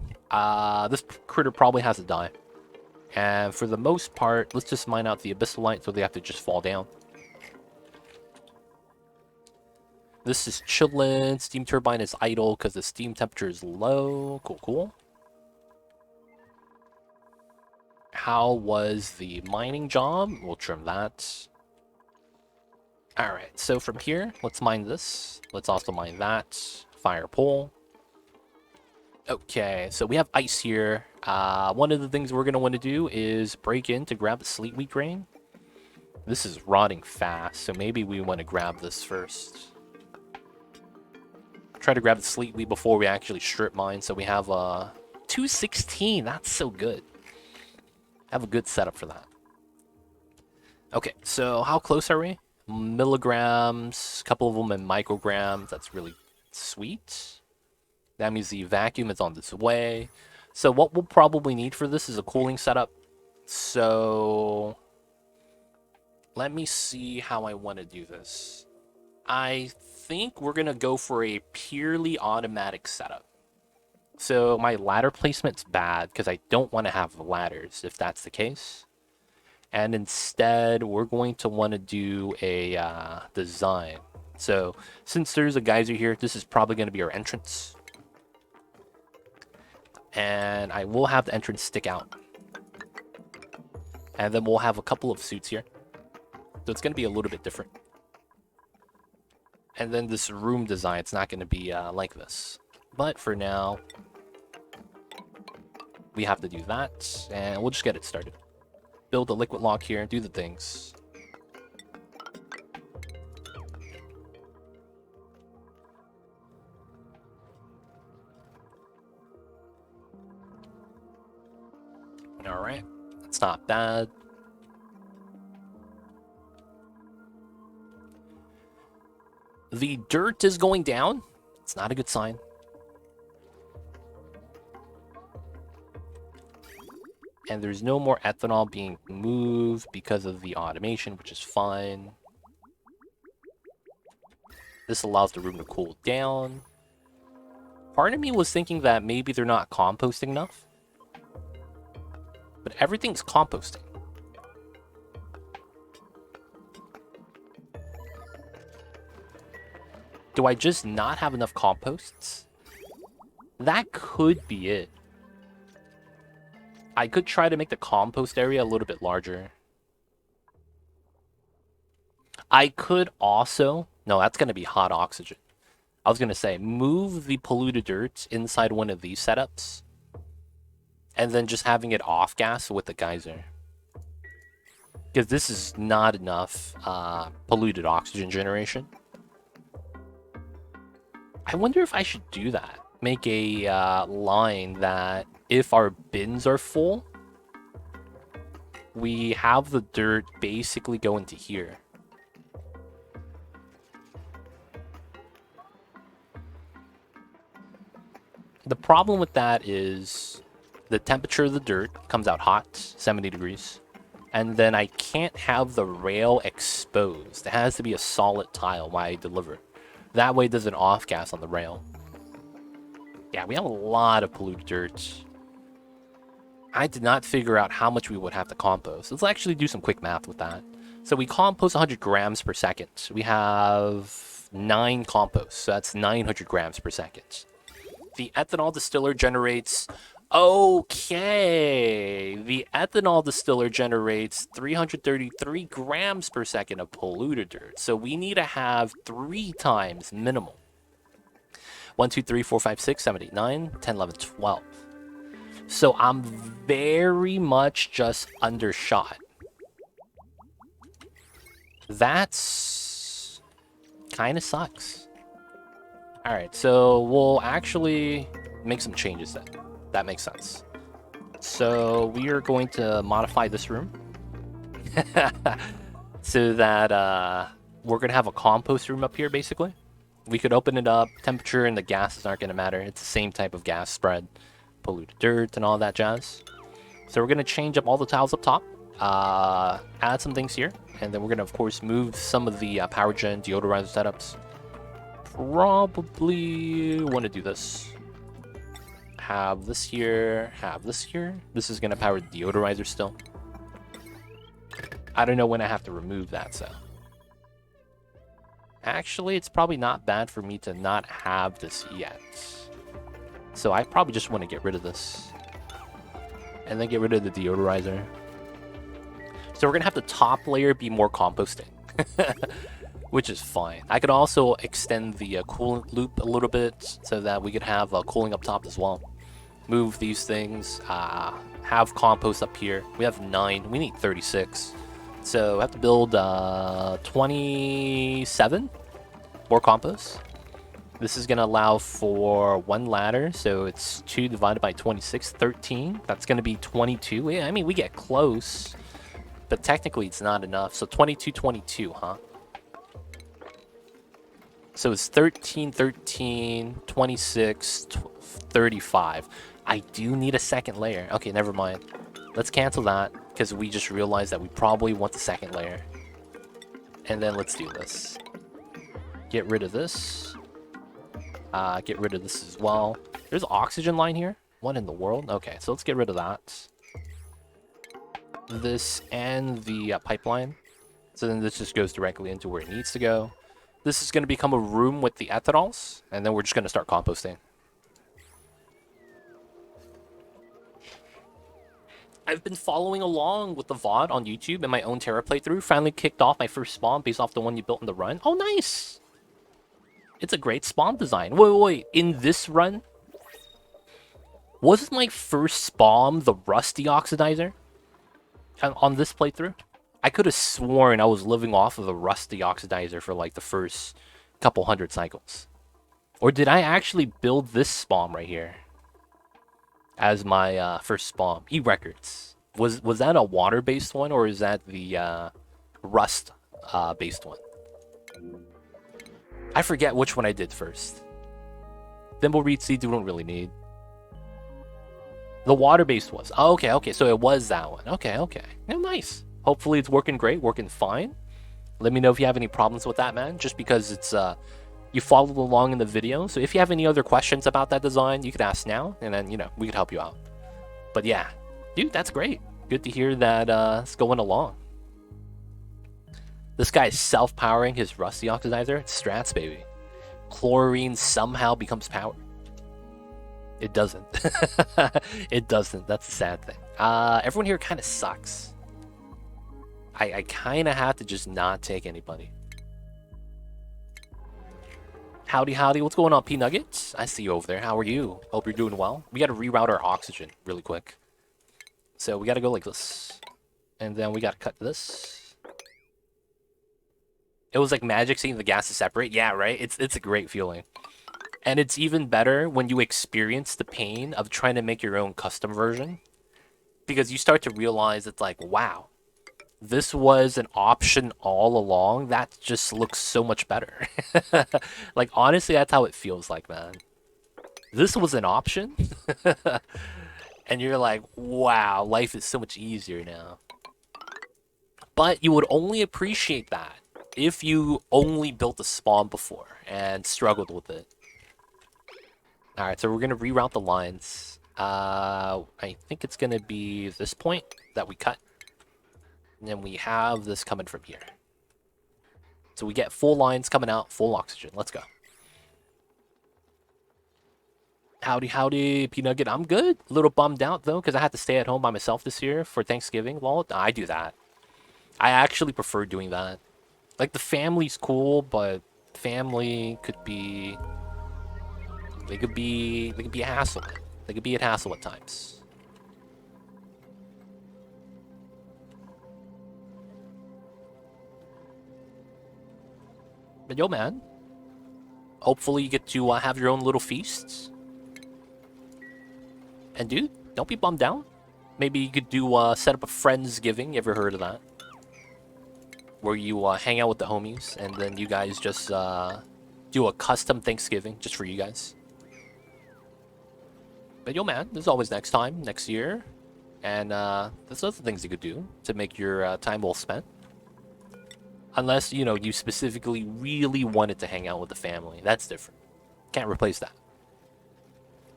This critter probably has to die. And for the most part, let's just mine out the Abyssalite so they have to just fall down. This is chillin'. Steam turbine is idle because the steam temperature is low. Cool, cool. How was the mining job? We'll trim that. Alright, so from here, let's mine this. Let's also mine that. Fire pole. Okay, so we have ice here. One of the things we're going to want to do is break in to grab the sleet wheat grain. This is rotting fast, so maybe we want to grab this first. Try to grab the sleet wheat before we actually strip mine, so we have 216. That's so good. Have a good setup for that. Okay, so how close are we? Milligrams, a couple of them in micrograms. That's really sweet. That means the vacuum is on this way. So what we'll probably need for this is a cooling setup. So let me see how I want to do this. I think we're going to go for a purely automatic setup. So my ladder placement's bad because I don't want to have ladders if that's the case. And instead, we're going to want to do a design. So since there's a geyser here, this is probably going to be our entrance. And I will have the entrance stick out. And then we'll have a couple of suits here. So it's going to be a little bit different. And then this room design, it's not going to be like this. But for now, we have to do that. And we'll just get it started. Build a liquid lock here, do the things. Alright, that's not bad. The dirt is going down. It's not a good sign. And there's no more ethanol being moved because of the automation, which is fine. This allows the room to cool down. Part of me was thinking that maybe they're not composting enough. But everything's composting. Do I just not have enough composts? That could be it. I could try to make the compost area a little bit larger. I could also... No, that's going to be hot oxygen. I was going to say, move the polluted dirt inside one of these setups. And then just having it off gas with the geyser. Because this is not enough polluted oxygen generation. I wonder if I should do that. Make a line that if our bins are full, we have the dirt basically go into here. The problem with that is the temperature of the dirt comes out hot, 70 degrees. And then I can't have the rail exposed. It has to be a solid tile while I deliver. That way there's an off gas on the rail. Yeah, we have a lot of polluted dirt. I did not figure out how much we would have to compost. Let's actually do some quick math with that. So we compost 100 grams per second. We have 9 composts, so that's 900 grams per second. The ethanol distiller generates... Okay, the ethanol distiller generates 333 grams per second of polluted dirt. So we need to have 3 times minimum. 1, 2, 3, 4, 5, 6, 7, 8, 9, 10, 11, 12. So I'm very much just undershot. That's kind of sucks. All right, so we'll actually make some changes then. That makes sense. So we are going to modify this room so that we're gonna have a compost room up here. Basically, we could open it up. Temperature and the gases aren't gonna matter. It's the same type of gas spread, polluted dirt, and all that jazz. So we're gonna change up all the tiles up top, add some things here, and then we're gonna of course move some of the power gen deodorizer setups. Probably want to do this. Have this here, have this here. This is gonna power the deodorizer still. I don't know when I have to remove that, so. Actually, it's probably not bad for me to not have this yet. So I probably just want to get rid of this. And then get rid of the deodorizer. So we're gonna have the top layer be more composting. Which is fine. I could also extend the coolant loop a little bit so that we could have cooling up top as well. Move these things, have compost up here. We have 9, we need 36. So I have to build 27 more compost. This is gonna allow for 1 ladder, so it's 2 divided by 26, 13. That's gonna be 22. Yeah, I mean, we get close, but technically it's not enough. So 22, 22, huh? So it's 13, 13, 26, 35. I do need a second layer. Okay, never mind. Let's cancel that, because we just realized that we probably want the second layer. And then let's do this. Get rid of this. Get rid of this as well. There's an oxygen line here. What in the world? Okay, so let's get rid of that. This and the pipeline. So then this just goes directly into where it needs to go. This is going to become a room with the ethanols, and then we're just going to start composting. I've been following along with the VOD on YouTube and my own Terra playthrough. Finally kicked off my first spawn based off the one you built in the run. Oh, nice! It's a great spawn design. Wait. In this run? Wasn't my first spawn the rusty oxidizer? On this playthrough? I could have sworn I was living off of the rusty oxidizer for like the first couple hundred cycles. Or did I actually build this spawn right here as my first spawn? E-Records. Was that a water-based one, or is that the rust-based one? I forget which one I did first. Thimbleweed seeds we don't really need. The water-based was. Oh, okay. So it was that one. Okay. Oh, nice. Hopefully it's working great, working fine. Let me know if you have any problems with that, man. Just because it's you followed along in the video. So if you have any other questions about that design, you could ask now, and then we could help you out. But yeah, dude, that's great. Good to hear that it's going along. This guy is self-powering his rusty oxidizer. It's strats, baby. Chlorine somehow becomes power. It doesn't. It doesn't. That's the sad thing. Everyone here kind of sucks. I kind of have to just not take anybody. Howdy. What's going on, P-Nuggets? I see you over there. How are you? Hope you're doing well. We got to reroute our oxygen really quick. So we got to go like this. And then we got to cut this. It was like magic seeing the gases separate. Yeah, right? It's a great feeling. And it's even better when you experience the pain of trying to make your own custom version. Because you start to realize it's like, wow, this was an option all along. That just looks so much better. Like, honestly, that's how it feels like, man. This was an option. And you're like, wow, life is so much easier now. But you would only appreciate that if you only built a spawn before and struggled with it. Alright, so we're going to reroute the lines. I think it's going to be this point that we cut. And then we have this coming from here. So we get full lines coming out, full oxygen. Let's go. Howdy, P-Nugget. I'm good. A little bummed out, though, because I had to stay at home by myself this year for Thanksgiving. Well, I do that. I actually prefer doing that. Like, the family's cool, but family could be... They could be a hassle. They could be a hassle at times. But yo, man. Hopefully you get to have your own little feasts. And dude, don't be bummed out. Maybe you could do set up a Friendsgiving. You ever heard of that? Where you hang out with the homies and then you guys just do a custom Thanksgiving just for you guys. But yo man, there's always next time, next year. And there's other things you could do to make your time well spent. Unless, you know, you specifically really wanted to hang out with the family. That's different. Can't replace that.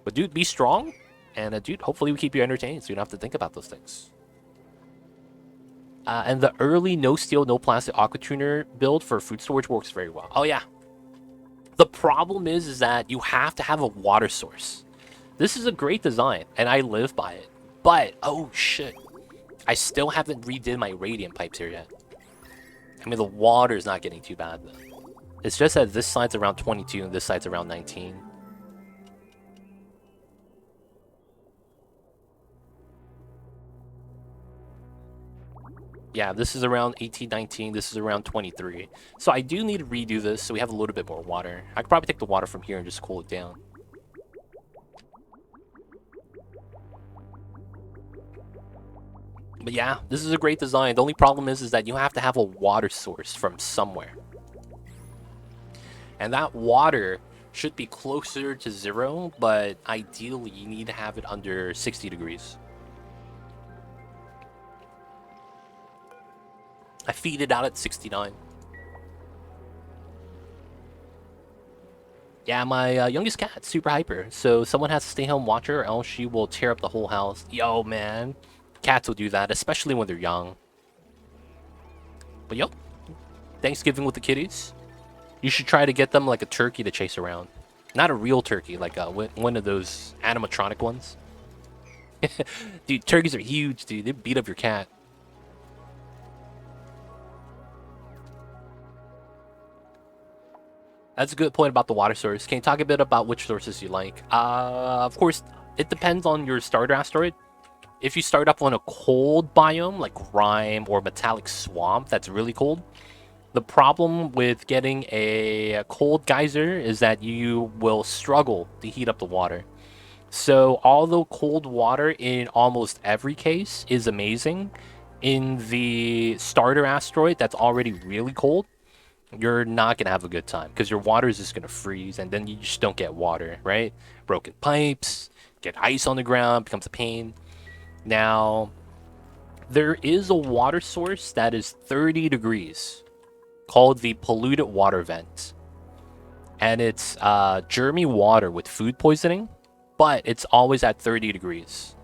But dude, be strong. And dude, hopefully we keep you entertained so you don't have to think about those things. And the early no steel, no plastic aqua tuner build for food storage works very well. Oh yeah. The problem is that you have to have a water source. This is a great design, and I live by it. But, oh shit. I still haven't redid my radiant pipes here yet. I mean, the water's not getting too bad, though. It's just that this side's around 22 and this side's around 19. Yeah, this is around 18, 19. This is around 23. So I do need to redo this so we have a little bit more water. I could probably take the water from here and just cool it down. But yeah, this is a great design. The only problem is that you have to have a water source from somewhere. And that water should be closer to 0, but ideally you need to have it under 60 degrees. I feed it out at 69. Yeah, my youngest cat's super hyper, so someone has to stay home watch her or else she will tear up the whole house. Yo, man. Cats will do that, especially when they're young. But yo, Thanksgiving with the kitties. You should try to get them like a turkey to chase around. Not a real turkey, like one of those animatronic ones. Dude, turkeys are huge, dude. They beat up your cat. That's a good point about the water source. Can you talk a bit about which sources you like? Of course, it depends on your starter asteroid. If you start up on a cold biome like Rime or Metallic Swamp that's really cold, the problem with getting a cold geyser is that you will struggle to heat up the water. So although cold water in almost every case is amazing, in the starter asteroid that's already really cold, you're not going to have a good time because your water is just going to freeze and then you just don't get water, right? Broken pipes, get ice on the ground, becomes a pain. Now, there is a water source that is 30 degrees called the polluted water vent. And it's germy water with food poisoning, but it's always at 30 degrees.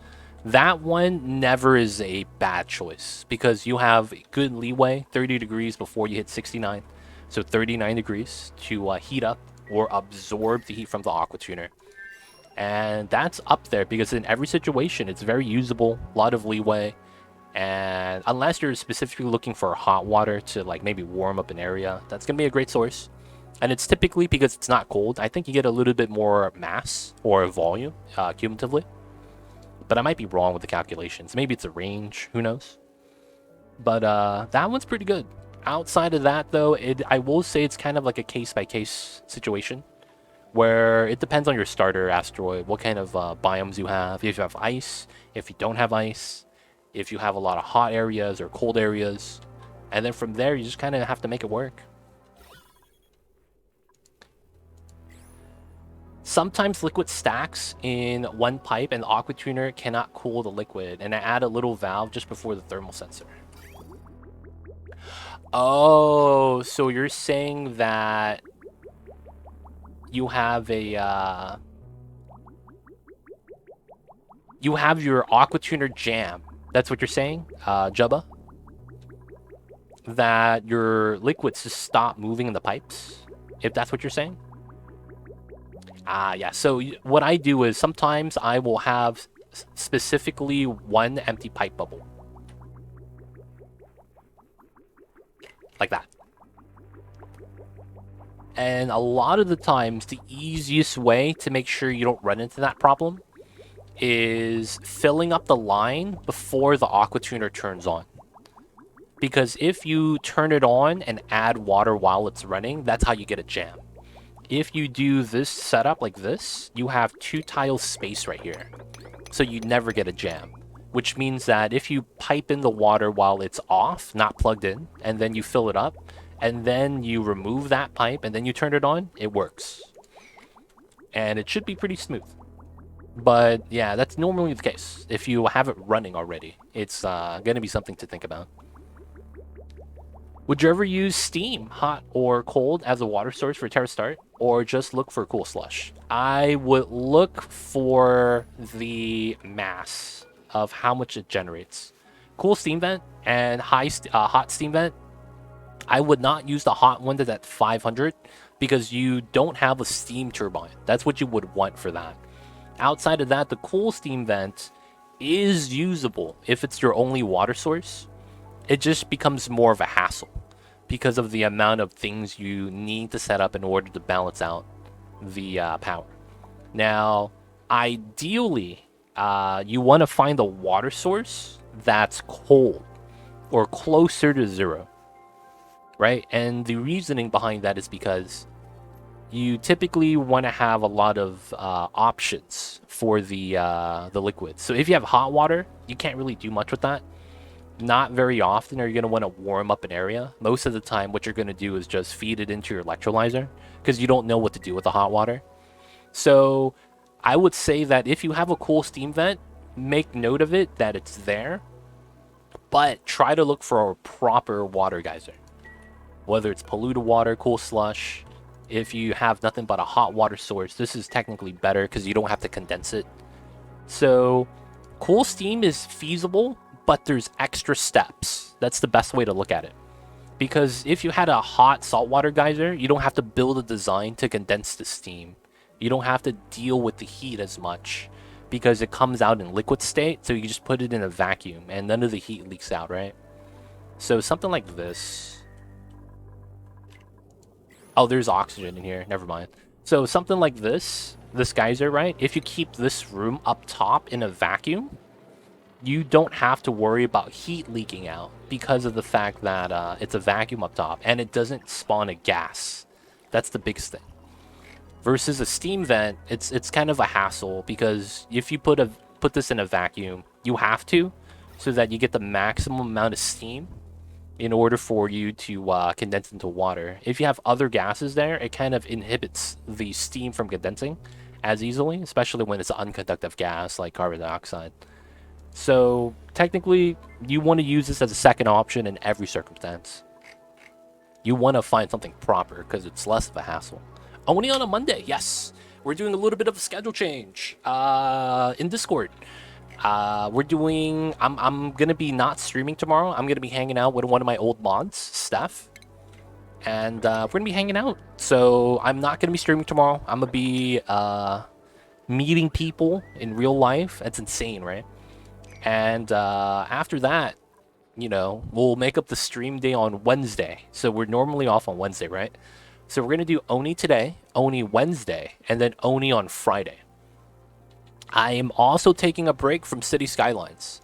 That one never is a bad choice because you have good leeway, 30 degrees before you hit 69. So 39 degrees to heat up or absorb the heat from the aqua tuner. And that's up there because in every situation, it's very usable, a lot of leeway. And unless you're specifically looking for hot water to like maybe warm up an area, that's going to be a great source. And it's typically, because it's not cold, I think you get a little bit more mass or volume cumulatively. But I might be wrong with the calculations. Maybe it's a range, who knows? But that one's pretty good. Outside of that, though, I will say it's kind of like a case-by-case situation, where it depends on your starter asteroid, what kind of biomes you have, if you have ice, if you don't have ice, if you have a lot of hot areas or cold areas, and then from there, you just kind of have to make it work. Sometimes liquid stacks in one pipe and the aqua tuner cannot cool the liquid, and I add a little valve just before the thermal sensor. Oh, so you're saying that you have a you have your aqua tuner jam. That's what you're saying, Jubba? That your liquids just stop moving in the pipes, if that's what you're saying? Yeah. So what I do is sometimes I will have specifically one empty pipe bubble. Like that. And a lot of the times, the easiest way to make sure you don't run into that problem is filling up the line before the aqua tuner turns on. Because if you turn it on and add water while it's running, that's how you get a jam. if you do this setup like this, you have 2 tiles space right here. So you never get a jam. Which means that if you pipe in the water while it's off, not plugged in, and then you fill it up, and then you remove that pipe, and then you turn it on, it works. And it should be pretty smooth. But yeah, that's normally the case. If you have it running already, it's going to be something to think about. Would you ever use steam, hot or cold, as a water source for Terra Start? Or just look for cool slush? I would look for the mass of how much it generates. Cool steam vent and hot steam vent, I would not use the hot one that's at 500 because you don't have a steam turbine. That's what you would want for that. Outside of that, the cool steam vent is usable if it's your only water source. It just becomes more of a hassle because of the amount of things you need to set up in order to balance out the power. Now, ideally, you want to find a water source that's cold or closer to 0, right? And the reasoning behind that is because you typically want to have a lot of options for the liquid. So if you have hot water, you can't really do much with that. Not very often are you going to want to warm up an area. Most of the time, what you're going to do is just feed it into your electrolyzer because you don't know what to do with the hot water. So I would say that if you have a cool steam vent, make note of it that it's there, but try to look for a proper water geyser. Whether it's polluted water, cool slush, if you have nothing but a hot water source, this is technically better because you don't have to condense it. So cool steam is feasible, but there's extra steps. That's the best way to look at it. Because if you had a hot saltwater geyser, you don't have to build a design to condense the steam. You don't have to deal with the heat as much because it comes out in liquid state, so you just put it in a vacuum and none of the heat leaks out, right? So something like this. Oh, there's oxygen in here. Never mind. So something like this geyser, right? If you keep this room up top in a vacuum, you don't have to worry about heat leaking out because of the fact that it's a vacuum up top and it doesn't spawn a gas. That's the biggest thing. Versus a steam vent, it's kind of a hassle because if you put this in a vacuum, you have to, so that you get the maximum amount of steam in order for you to condense into water. If you have other gases there, it kind of inhibits the steam from condensing as easily, especially when it's an unconductive gas like carbon dioxide. So technically, you want to use this as a second option in every circumstance. You want to find something proper because it's less of a hassle. Only on a Monday, yes. We're doing a little bit of a schedule change in Discord. I'm gonna be not streaming tomorrow. I'm gonna be hanging out with one of my old mods, Steph, and we're gonna be hanging out. So I'm not gonna be streaming tomorrow. I'm gonna be meeting people in real life. That's insane, right? And after that, you know, we'll make up the stream day on Wednesday. So we're normally off on Wednesday, right? So we're going to do Oni today, Oni Wednesday, and then Oni on Friday. I am also taking a break from City Skylines.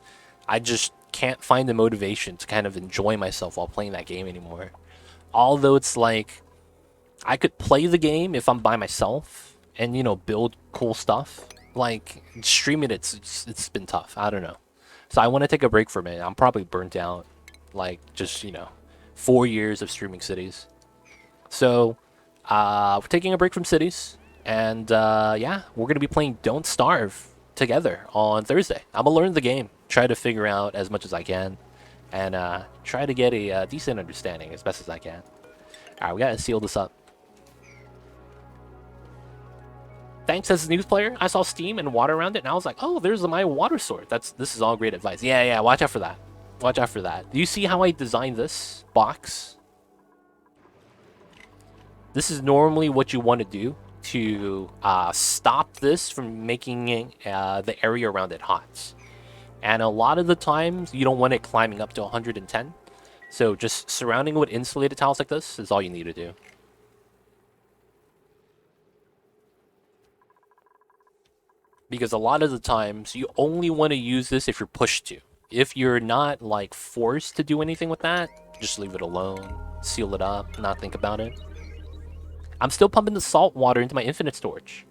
I just can't find the motivation to kind of enjoy myself while playing that game anymore. Although it's like, I could play the game if I'm by myself and, you know, build cool stuff. Like, streaming it's been tough. I don't know. So I want to take a break from it. I'm probably burnt out. Like, just, you know, 4 years of streaming cities. So, we're taking a break from cities. And, yeah, we're going to be playing Don't Starve together on Thursday. I'm going to learn the game. Try to figure out as much as I can. And, try to get a decent understanding as best as I can. Alright, we got to seal this up. Thanks as a news player, I saw steam and water around it, and I was like, oh, there's my water source. This is all great advice. Yeah, watch out for that. Watch out for that. Do you see how I designed this box? This is normally what you want to do to stop this from making the area around it hot. And a lot of the times, you don't want it climbing up to 110. So just surrounding it with insulated tiles like this is all you need to do. Because a lot of the times, you only want to use this if you're pushed to. If you're not, like, forced to do anything with that, just leave it alone, seal it up, not think about it. I'm still pumping the salt water into my infinite storage.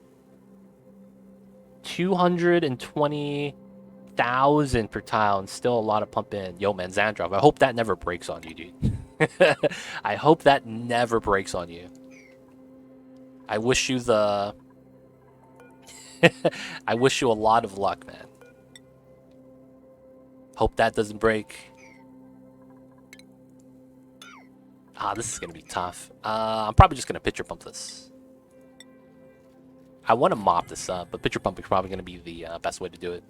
220,000 per tile and still a lot of pump in. Yo, man, Xandrov, I hope that never breaks on you, dude. I hope that never breaks on you. I wish you the... I wish you a lot of luck, man. Hope that doesn't break. Ah, this is going to be tough. I'm probably just going to pitcher pump this. I want to mop this up, but pitcher pump is probably going to be the best way to do it.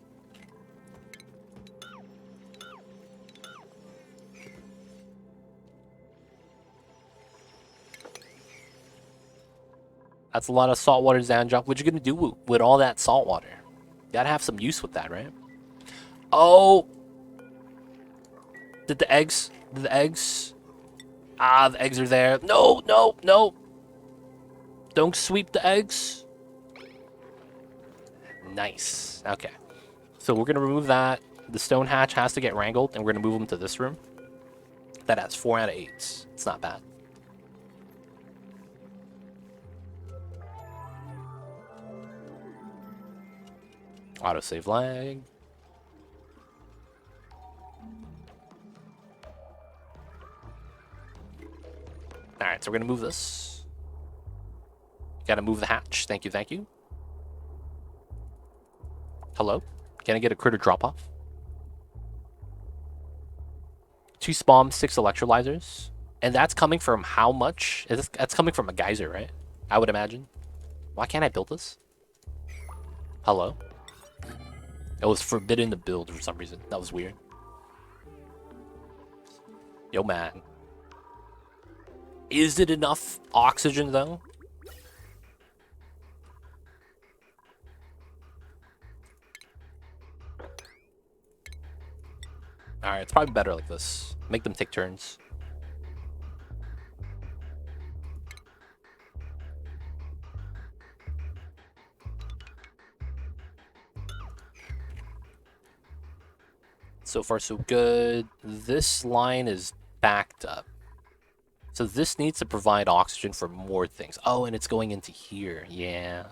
That's a lot of saltwater, Xandrop. What you going to do with all that saltwater? You got to have some use with that, right? Oh! Did the eggs... Ah, the eggs are there. No, no, no. Don't sweep the eggs. Nice. Okay. So we're going to remove that. The stone hatch has to get wrangled, and we're going to move them to this room. That has 4 out of 8. It's not bad. Autosave lag. Alright, so we're going to move this. Gotta move the hatch. Thank you, thank you. Hello? Can I get a critter drop-off? 2 spawn, 6 electrolyzers. And that's coming from how much? That's coming from a geyser, right? I would imagine. Why can't I build this? Hello? It was forbidden to build for some reason. That was weird. Yo, man. Is it enough oxygen, though? Alright, it's probably better like this. Make them take turns. So far, so good. This line is backed up. So this needs to provide oxygen for more things. Oh, and it's going into here. Yeah.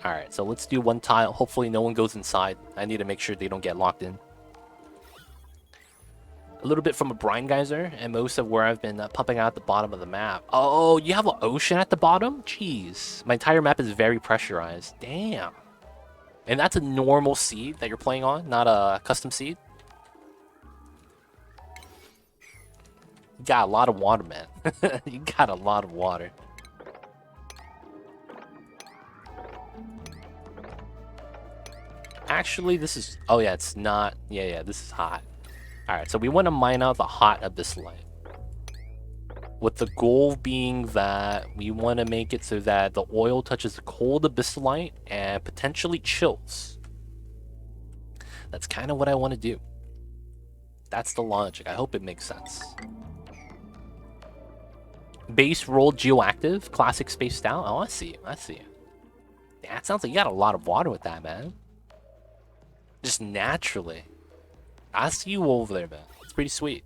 Alright, so let's do 1 tile. Hopefully no one goes inside. I need to make sure they don't get locked in. A little bit from a brine geyser, and most of where I've been pumping out the bottom of the map. Oh, you have an ocean at the bottom? Jeez. My entire map is very pressurized. Damn. And that's a normal seed that you're playing on, not a custom seed? You got a lot of water, man. You got a lot of water. Actually, this is... Oh, yeah, it's not... Yeah, this is hot. Alright, so we want to mine out the hot abyssalite. With the goal being that we want to make it so that the oil touches the cold abyssalite and potentially chills. That's kind of what I want to do. That's the logic. I hope it makes sense. Base roll geoactive, classic spaced out. Oh, I see. I see. Yeah, it sounds like you got a lot of water with that, man. Just naturally. I see you over there, man. It's pretty sweet.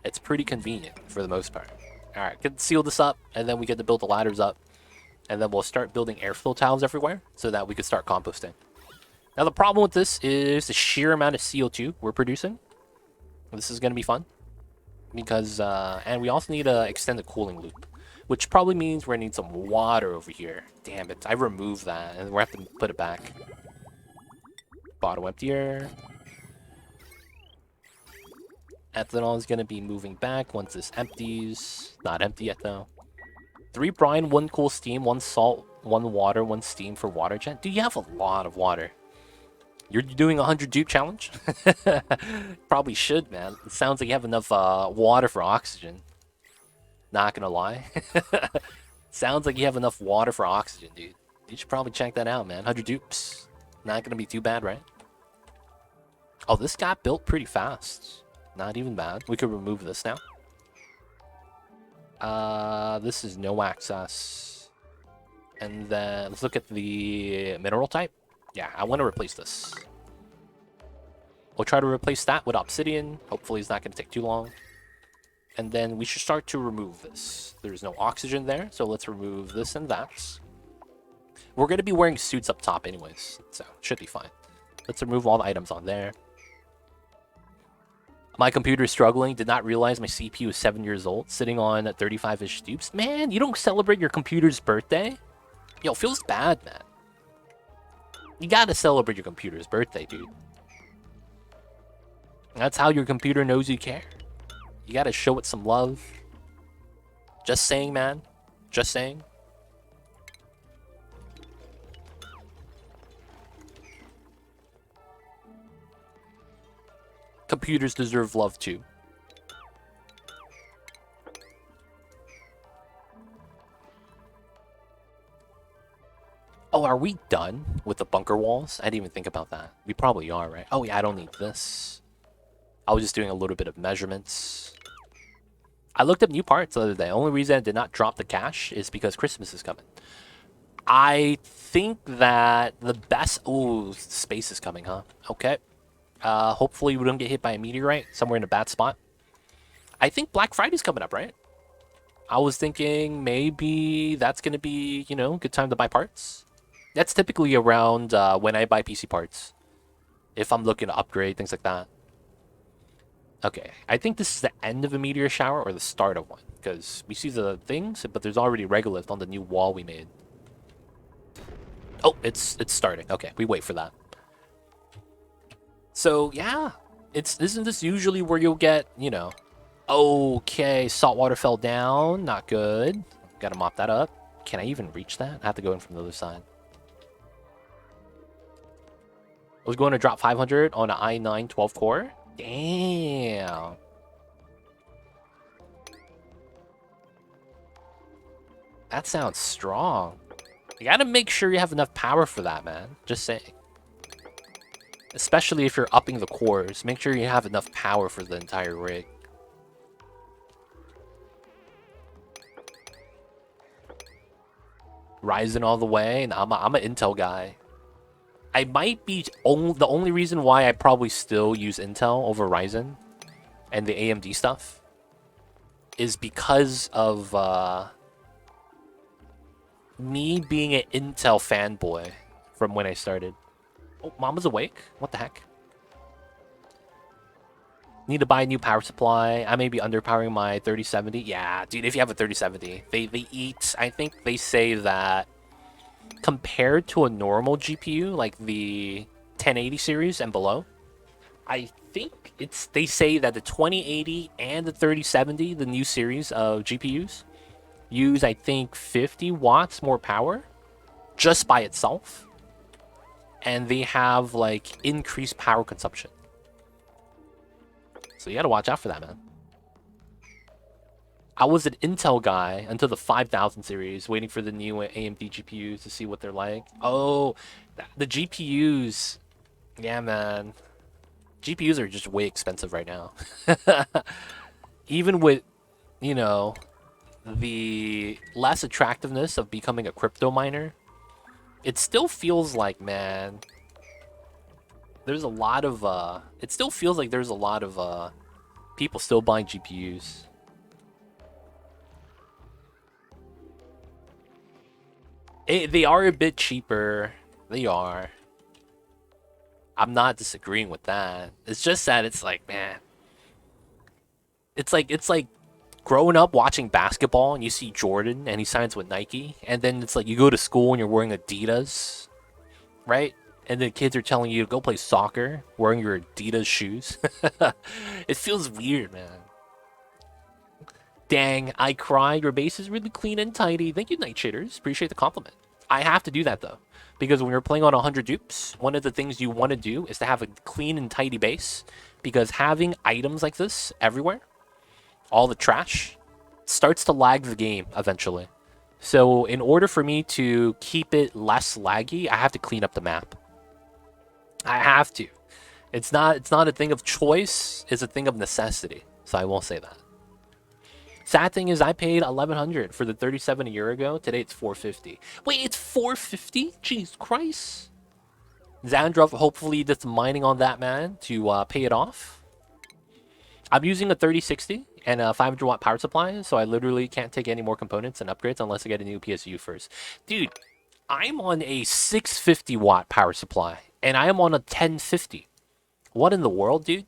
It's pretty convenient for the most part. Alright, get to seal this up, and then we get to build the ladders up. And then we'll start building airflow tiles everywhere so that we can start composting. Now, the problem with this is the sheer amount of CO2 we're producing. This is going to be fun. Because, and we also need to extend the cooling loop. Which probably means we're going to need some water over here. Damn it, I removed that, and we're going to have to put it back. Bottle emptier. Ethanol is going to be moving back once this empties. Not empty yet, though. 3 brine, 1 cool steam, 1 salt, 1 water, 1 steam for water gen. Dude, you have a lot of water. You're doing a 100 dupe challenge? Probably should, man. It sounds like you have enough water for oxygen. Not gonna lie. Sounds like you have enough water for oxygen, dude. You should probably check that out, man. 100 dupes. Not gonna be too bad, right? Oh, this got built pretty fast. Not even bad. We could remove this now. This is no access. And then let's look at the mineral type. Yeah, I want to replace this. We'll try to replace that with obsidian. Hopefully it's not going to take too long. And then we should start to remove this. There's no oxygen there, so let's remove this and that. We're going to be wearing suits up top anyways, so should be fine. Let's remove all the items on there. My computer is struggling. Did not realize my CPU is 7 years old, sitting on 35-ish Dupes. Man, you don't celebrate your computer's birthday? Yo, feels bad, man. You gotta celebrate your computer's birthday, dude. That's how your computer knows you care. You gotta show it some love. Just saying, man. Just saying. Computers deserve love too. Oh, are we done with the bunker walls? I didn't even think about that. We probably are, right? Oh yeah, I don't need this. I was just doing a little bit of measurements. I looked up new parts the other day. The only reason I did not drop the cache is because Christmas is coming. I think that the best... Ooh, space is coming, huh? Okay. Hopefully we don't get hit by a meteorite somewhere in a bad spot. I think Black Friday's coming up, right? I was thinking maybe that's going to be, you know, good time to buy parts. That's typically around when I buy PC parts. If I'm looking to upgrade, things like that. Okay, I think this is the end of a meteor shower or the start of one. Because we see the things, but there's already regolith on the new wall we made. Oh, it's starting. Okay, we wait for that. So, yeah. Isn't this usually where you'll get, you know... Okay, saltwater fell down. Not good. Gotta mop that up. Can I even reach that? I have to go in from the other side. I was going to drop 500 on an i9 12 core. Damn. That sounds strong. You gotta make sure you have enough power for that, man. Just saying. Especially if you're upping the cores. Make sure you have enough power for the entire rig. Ryzen all the way, and I'm an Intel guy. I might be the only reason why I probably still use Intel over Ryzen and the AMD stuff is because of me being an Intel fanboy from when I started. Oh, Mama's awake? What the heck? Need to buy a new power supply. I may be underpowering my 3070. Yeah, dude, if you have a 3070, they eat... I think they say that compared to a normal GPU, like the 1080 series and below, I think they say that the 2080 and the 3070, the new series of GPUs, use, I think, 50 watts more power just by itself. And they have, like, increased power consumption. So you gotta watch out for that, man. I was an Intel guy until the 5000 series, waiting for the new AMD GPUs to see what they're like. Oh, the GPUs. Yeah, man. GPUs are just way expensive right now. Even with, you know, the less attractiveness of becoming a crypto miner, it still feels like, man... There's a lot of, it still feels like there's a lot of, people still buying GPUs. They are a bit cheaper. They are. I'm not disagreeing with that. It's just that it's like, man. It's like growing up watching basketball and you see Jordan and he signs with Nike. And then it's like you go to school and you're wearing Adidas. Right? And then kids are telling you to go play soccer wearing your Adidas shoes. It feels weird, man. Dang, I cry. Your base is really clean and tidy. Thank you, Nightshaders. Appreciate the compliment. I have to do that, though. Because when you're playing on 100 dupes, one of the things you want to do is to have a clean and tidy base. Because having items like this everywhere, all the trash, starts to lag the game eventually. So in order for me to keep it less laggy, I have to clean up the map. I have to. It's not a thing of choice, it's a thing of necessity. So I won't say that. Sad thing is I paid $1,100 for the 37 a year ago. Today it's $450. Wait, it's $450? Jeez Christ. Xandrov hopefully did some mining on that, man, to pay it off. I'm using a 3060 and a 500-watt power supply, so I literally can't take any more components and upgrades unless I get a new PSU first. Dude, I'm on a 650-watt power supply, and I am on a 1050. What in the world, dude?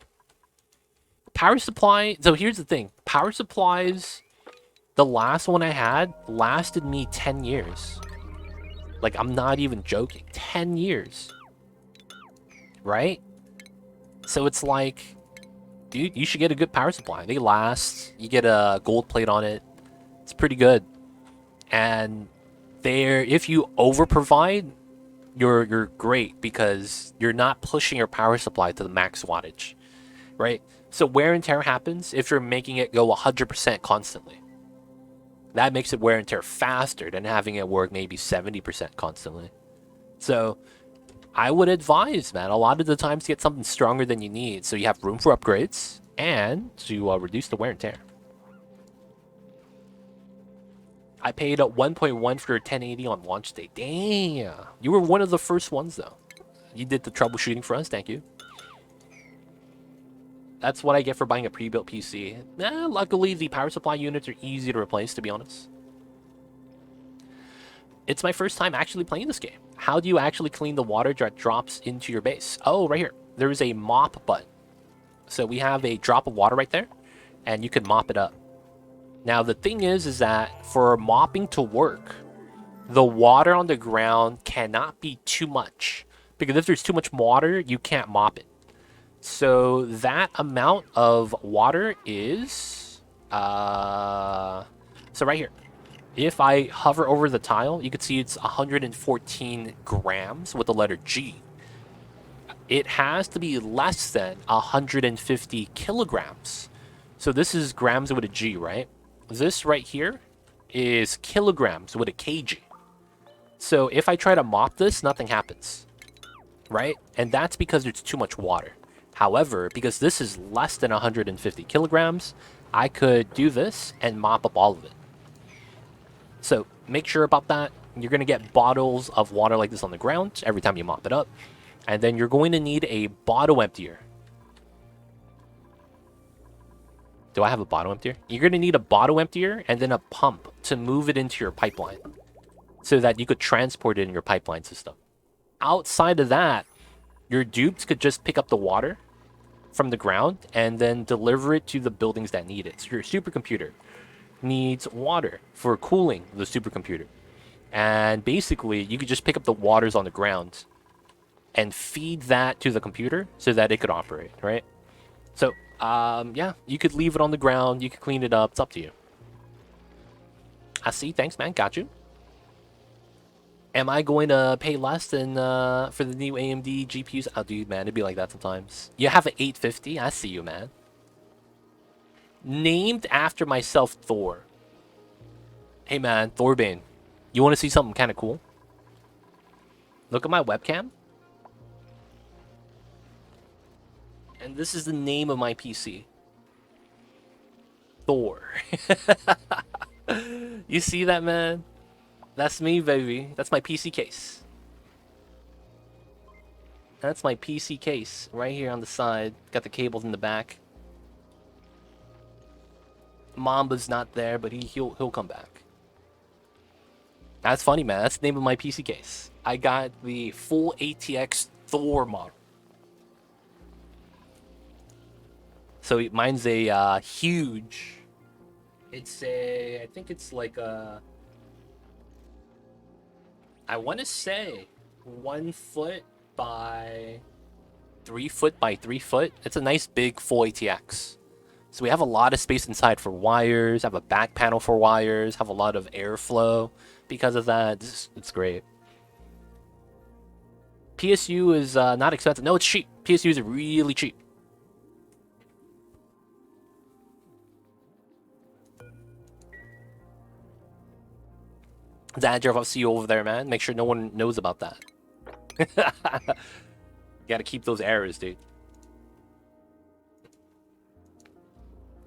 Power supply... So here's the thing. Power supplies, the last one I had, lasted me 10 years. Like, I'm not even joking. 10 years. Right? So it's like... Dude, you should get a good power supply. They last. You get a gold plate on it. It's pretty good. And if you over provide, you're great because you're not pushing your power supply to the max wattage, right? So wear and tear happens if you're making it go 100% constantly. That makes it wear and tear faster than having it work maybe 70% constantly. So I would advise, man, a lot of the times get something stronger than you need so you have room for upgrades and to reduce the wear and tear. I paid 1.1 for a 1080 on launch day. Damn. You were one of the first ones, though. You did the troubleshooting for us. Thank you. That's what I get for buying a pre-built PC. Luckily, the power supply units are easy to replace, to be honest. It's my first time actually playing this game. How do you actually clean the water that drops into your base? Oh, right here. There is a mop button. So we have a drop of water right there, and you can mop it up. Now, the thing is that for mopping to work, the water on the ground cannot be too much. Because if there's too much water, you can't mop it. So that amount of water is... so right here. If I hover over the tile, you can see it's 114 grams with the letter G. It has to be less than 150 kilograms. So this is grams with a G, right? This right here is kilograms with a kg. So if I try to mop this, nothing happens, right? And that's because there's too much water. However, because this is less than 150 kilograms, I could do this and mop up all of it. So make sure about that. You're going to get bottles of water like this on the ground every time you mop it up. And then you're going to need a bottle emptier. Do I have a bottle emptier? You're going to need a bottle emptier and then a pump to move it into your pipeline so that you could transport it in your pipeline system. Outside of that, your dupes could just pick up the water from the ground and then deliver it to the buildings that need it. So your supercomputer needs water for cooling the supercomputer. And basically, you could just pick up the waters on the ground and feed that to the computer so that it could operate, right? So, yeah, you could leave it on the ground. You could clean it up. It's up to you. I see. Thanks, man. Got you. Am I going to pay less than for the new AMD GPUs? Oh, dude, man, it'd be like that sometimes. You have an 850? I see you, man. Named after myself, Thor. Hey, man, Thorbane. You want to see something kind of cool? Look at my webcam. And this is the name of my PC. Thor. You see that, man? That's me, baby. That's my PC case. That's my PC case right here on the side. Got the cables in the back. Mamba's not there, but he'll come back. That's funny, man. That's the name of my PC case. I got the full ATX Thor model. So mine's a huge. It's a. I think it's like a. I want to say 1 foot by 3 foot by 3 foot. It's a nice big full ATX. So we have a lot of space inside for wires, have a back panel for wires, have a lot of airflow because of that. It's great. PSU is not expensive. No, it's cheap. PSU is really cheap. Dadger, I'll see you over there, man. Make sure no one knows about that. Gotta keep those errors, dude.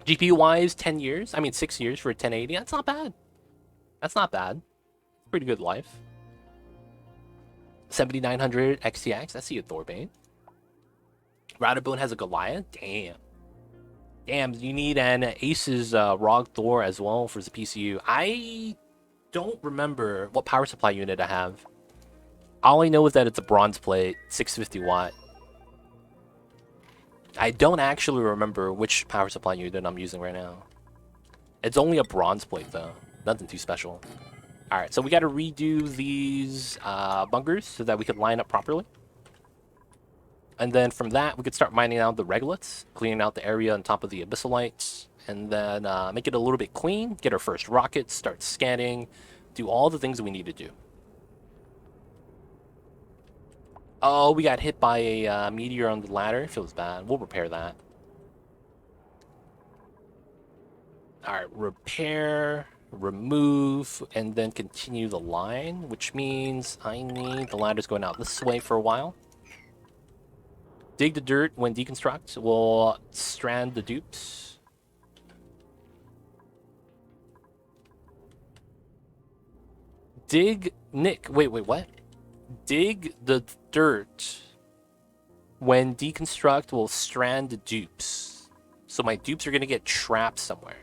GPU-wise, 10 years. I mean, 6 years for a 1080. That's not bad. That's not bad. Pretty good life. 7900 XTX. I see a Thorbane. Ratterbone has a Goliath. Damn. Damn, you need an Aces ROG Thor as well for the PCU. I don't remember what power supply unit I have. All I know is that it's a bronze plate, 650 watt. I don't actually remember which power supply unit I'm using right now. It's only a bronze plate though. Nothing too special. Alright, so we gotta redo these bunkers so that we could line up properly. And then from that, we could start mining out the regoliths, cleaning out the area on top of the abyssalites, and then make it a little bit clean, get our first rockets, start scanning, do all the things we need to do. Oh, we got hit by a meteor on the ladder. Feels bad. We'll repair that. Alright, repair, remove, and then continue the line, which means I need the ladders going out this way for a while. Dig the dirt when deconstruct. We'll strand the dupes. Dig, Nick, wait, what? Dig the dirt when deconstruct will strand the dupes. So my dupes are gonna get trapped somewhere.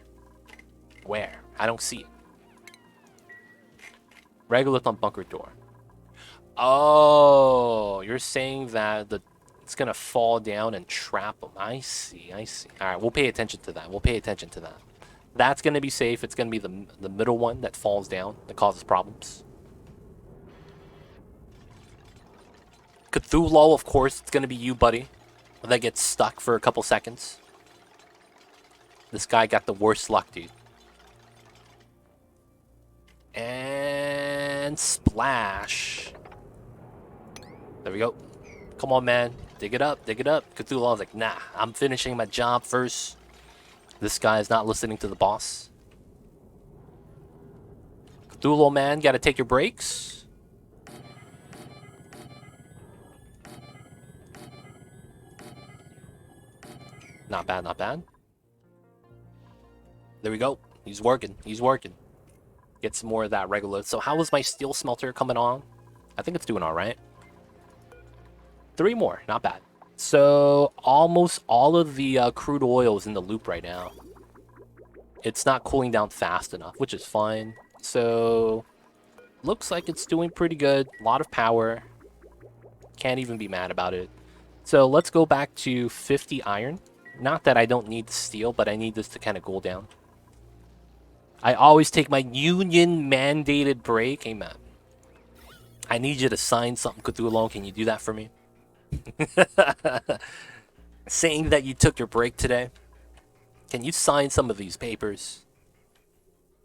Where? I don't see it. Regolith on bunker door. Oh, you're saying that it's gonna fall down and trap them. I see. All right, we'll pay attention to that. That's gonna be safe. It's gonna be the middle one that falls down that causes problems. Cthulhu, of course, it's gonna be you, buddy. That gets stuck for a couple seconds. This guy got the worst luck, dude. And splash. There we go. Come on, man. Dig it up. Cthulhu's like, nah, I'm finishing my job first. This guy is not listening to the boss. Cthulhu, man, gotta take your breaks. Not bad. There we go. He's working. Get some more of that regolith. So how is my steel smelter coming on? I think it's doing all right. 3 more. Not bad. So almost all of the crude oil is in the loop right now. It's not cooling down fast enough, which is fine. So looks like it's doing pretty good. A lot of power. Can't even be mad about it. So let's go back to 50 iron. Not that I don't need the steel, but I need this to kind of cool down. I always take my union mandated break. Hey, man. I need you to sign something, Cthulhu. Can you do that for me? Saying that you took your break today. Can you sign some of these papers?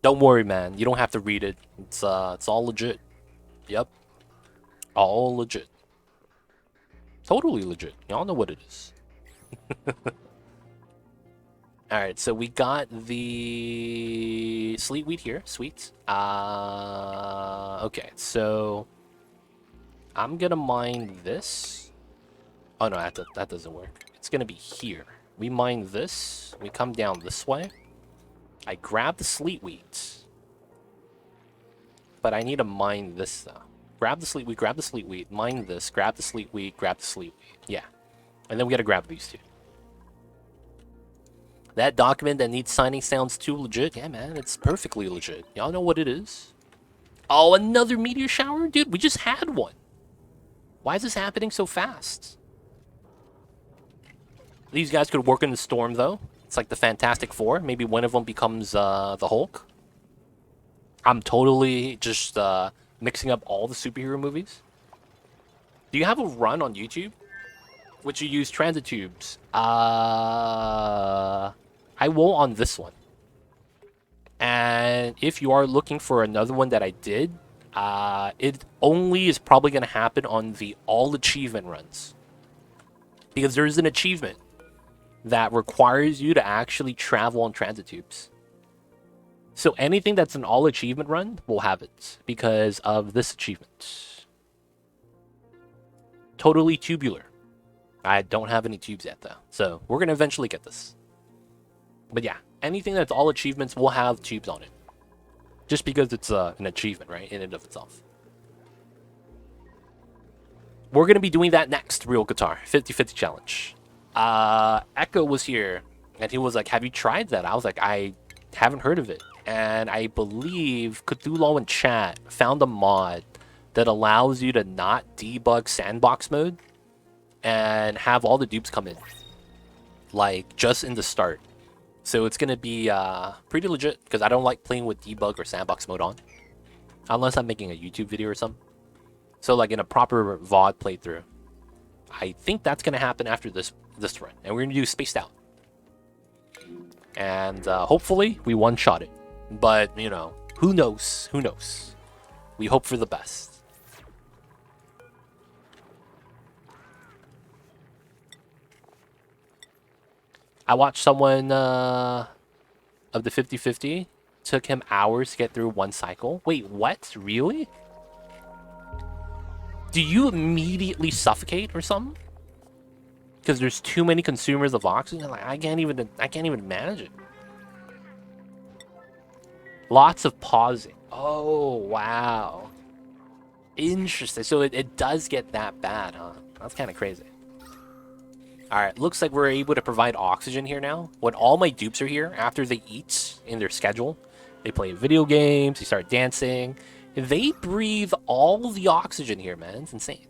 Don't worry, man. You don't have to read it. It's all legit. Yep. All legit. Totally legit. Y'all know what it is. Alright, so we got the sleet wheat here. Sweet. Okay, so I'm gonna mine this. Oh no, that doesn't work. It's gonna be here. We mine this. We come down this way. I grab the sleet wheat. But I need to mine this though. Grab the sleet wheat, mine this, grab the sleet wheat. Yeah. And then we gotta grab these two. That document that needs signing sounds too legit. Yeah, man, it's perfectly legit. Y'all know what it is. Oh, another meteor shower? Dude, we just had one. Why is this happening so fast? These guys could work in the storm, though. It's like the Fantastic Four. Maybe one of them becomes the Hulk. I'm totally just mixing up all the superhero movies. Do you have a run on YouTube? Which you use transit tubes? I will on this one. And if you are looking for another one that I did, it only is probably going to happen on the all achievement runs. Because there's an achievement that requires you to actually travel on transit tubes. So anything that's an all achievement run will have it because of this achievement. Totally tubular. I don't have any tubes yet though. So we're going to eventually get this. But yeah, anything that's all achievements will have tubes on it. Just because it's an achievement, right? In and of itself. We're going to be doing that next, Real Guitar. 50-50 challenge. Echo was here. And he was like, have you tried that? I was like, I haven't heard of it. And I believe Cthulhu in chat found a mod that allows you to not debug sandbox mode and have all the dupes come in, like just in the start. So it's gonna be pretty legit because I don't like playing with debug or sandbox mode on, unless I'm making a YouTube video or something. So like in a proper VOD playthrough, I think that's gonna happen after this run, and we're gonna do spaced out, and hopefully we one-shot it. But you know, who knows? Who knows? We hope for the best. I watched someone of the 50-50. Took him hours to get through one cycle. Wait, what? Really? Do you immediately suffocate or something? Because there's too many consumers of oxygen. Like I can't even manage it. Lots of pausing. Oh wow. Interesting. So it does get that bad, huh? That's kind of crazy. Alright, looks like we're able to provide oxygen here now. When all my dupes are here, after they eat in their schedule, they play video games, they start dancing, they breathe all the oxygen here, man. It's insane.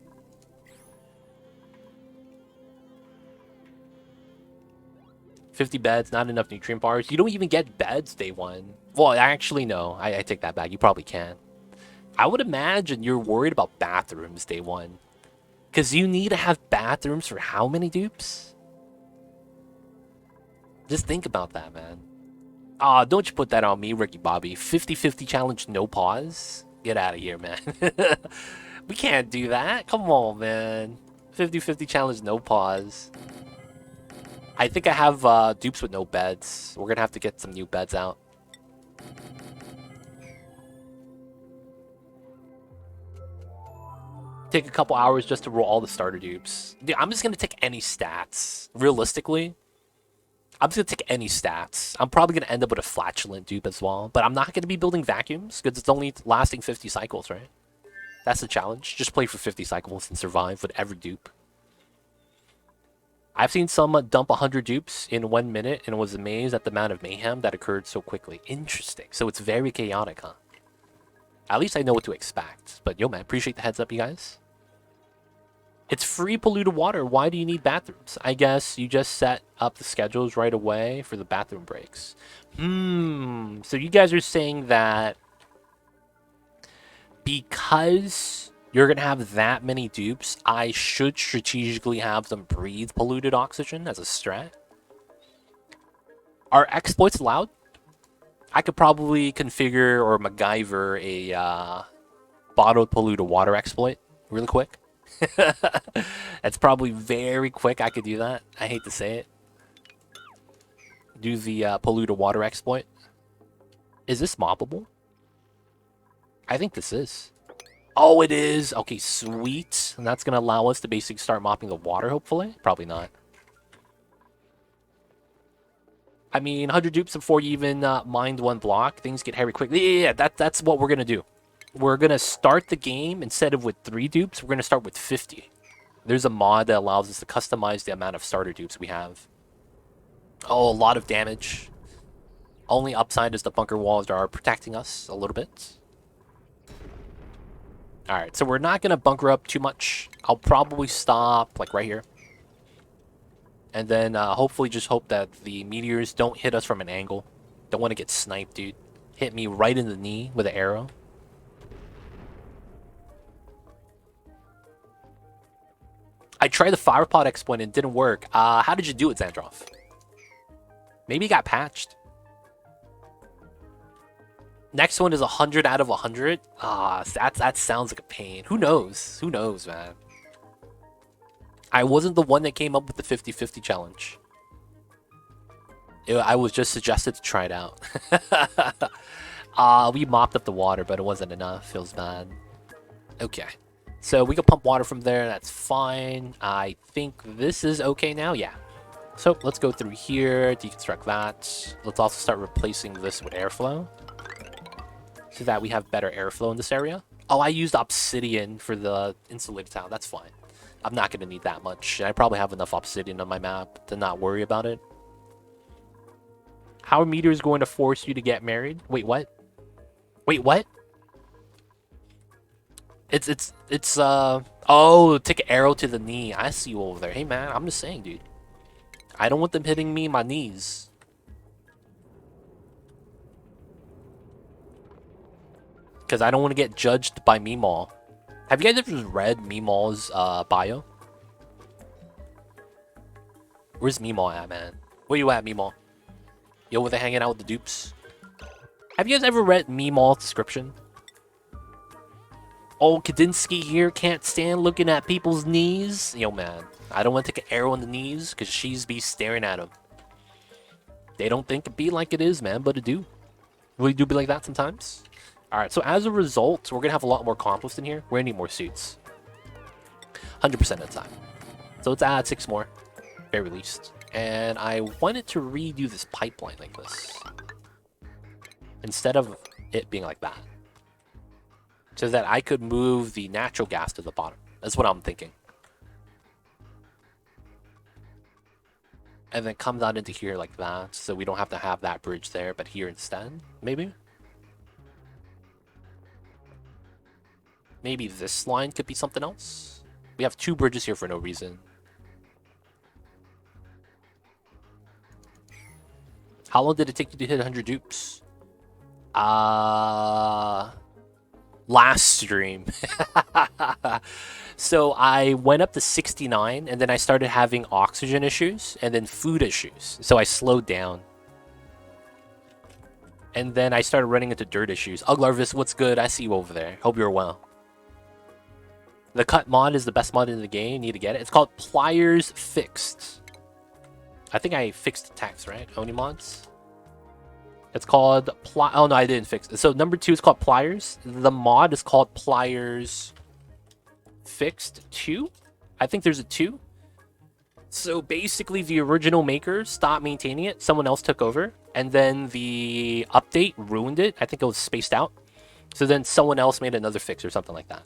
$50 beds, not enough nutrient bars. You don't even get beds day one. Well, actually, no. I take that back. You probably can. I would imagine you're worried about bathrooms day one. Because you need to have bathrooms for how many dupes? Just think about that, man. Aw, don't you put that on me, Ricky Bobby. 50-50 challenge, no pause? Get out of here, man. We can't do that. Come on, man. 50-50 challenge, no pause. I think I have dupes with no beds. We're going to have to get some new beds out. Take a couple hours just to roll all the starter dupes. Dude, I'm just going to take any stats. Realistically, I'm just going to take any stats. I'm probably going to end up with a flatulent dupe as well. But I'm not going to be building vacuums because it's only lasting 50 cycles, right? That's the challenge. Just play for 50 cycles and survive with every dupe. I've seen some dump 100 dupes in 1 minute and was amazed at the amount of mayhem that occurred so quickly. Interesting. So it's very chaotic, huh? At least I know what to expect. But yo, man, appreciate the heads up, you guys. It's free polluted water. Why do you need bathrooms? I guess you just set up the schedules right away for the bathroom breaks. So you guys are saying that because you're going to have that many dupes, I should strategically have them breathe polluted oxygen as a strat? Are exploits allowed? I could probably configure or MacGyver a bottled polluted water exploit really quick. It's probably very quick. I could do that. I hate to say it. Do the polluted water exploit. Is this moppable? I think this is. Oh, it is. Okay, sweet. And that's going to allow us to basically start mopping the water, hopefully. Probably not. I mean, 100 dupes before you even mined one block. Things get hairy quickly. Yeah, that's what we're going to do. We're going to start the game, instead of with 3 dupes, we're going to start with 50. There's a mod that allows us to customize the amount of starter dupes we have. Oh, a lot of damage. Only upside is the bunker walls are protecting us a little bit. Alright, so we're not going to bunker up too much. I'll probably stop, like, right here. And then hopefully just hope that the meteors don't hit us from an angle. Don't want to get sniped, dude. Hit me right in the knee with an arrow. I tried the fire pod exploit and it didn't work. How did you do it, Xandroff? Maybe it got patched. Next one is 100 out of 100. That sounds like a pain. Who knows? Who knows, man? I wasn't the one that came up with the 50-50 challenge. I was just suggested to try it out. We mopped up the water, but it wasn't enough. Feels bad. Okay. So we can pump water from there. That's fine. I think this is okay now. Yeah. So let's go through here, deconstruct that. Let's also start replacing this with airflow, so that we have better airflow in this area. Oh, I used obsidian for the insulated tile. That's fine. I'm not going to need that much. I probably have enough obsidian on my map to not worry about it. How are Meteors going to force you to get married? Wait, what? Wait, what? It's oh, take an arrow to the knee. I see you over there. Hey man, I'm just saying, dude. I don't want them hitting me in my knees. Because I don't want to get judged by Meemaw. Have you guys ever read Meemaw's bio? Where's Meemaw at, man? Where you at, Meemaw? You over there hanging out with the dupes? Have you guys ever read Meemaw's description? Oh, Kadinsky here can't stand looking at people's knees. Yo, man, I don't want to take an arrow in the knees because she's be staring at him. They don't think it be like it is, man, but it do. Really do be like that sometimes. All right, so as a result, we're going to have a lot more compost in here. We're going to need more suits. 100% of the time. So let's add 6 more, very least. And I wanted to redo this pipeline like this. Instead of it being like that. So that I could move the natural gas to the bottom. That's what I'm thinking. And then come down into here like that, so we don't have to have that bridge there, but here instead, maybe? Maybe this line could be something else? We have 2 bridges here for no reason. How long did it take you to hit 100 dupes? Last stream. So I went up to 69 and then I started having oxygen issues and then food issues. So I slowed down. And then I started running into dirt issues. Uglarvis, what's good? I see you over there. Hope you're well. The cut mod is the best mod in the game. You need to get it. It's called Pliers Fixed. I think I fixed the text, right? Oni mods. It's called oh no, I didn't fix it. So number 2 is called Pliers. The mod is called Pliers Fixed 2. I think there's a 2. So basically the original makers stopped maintaining it. Someone else took over. And then the update ruined it. I think it was spaced out. So then someone else made another fix or something like that.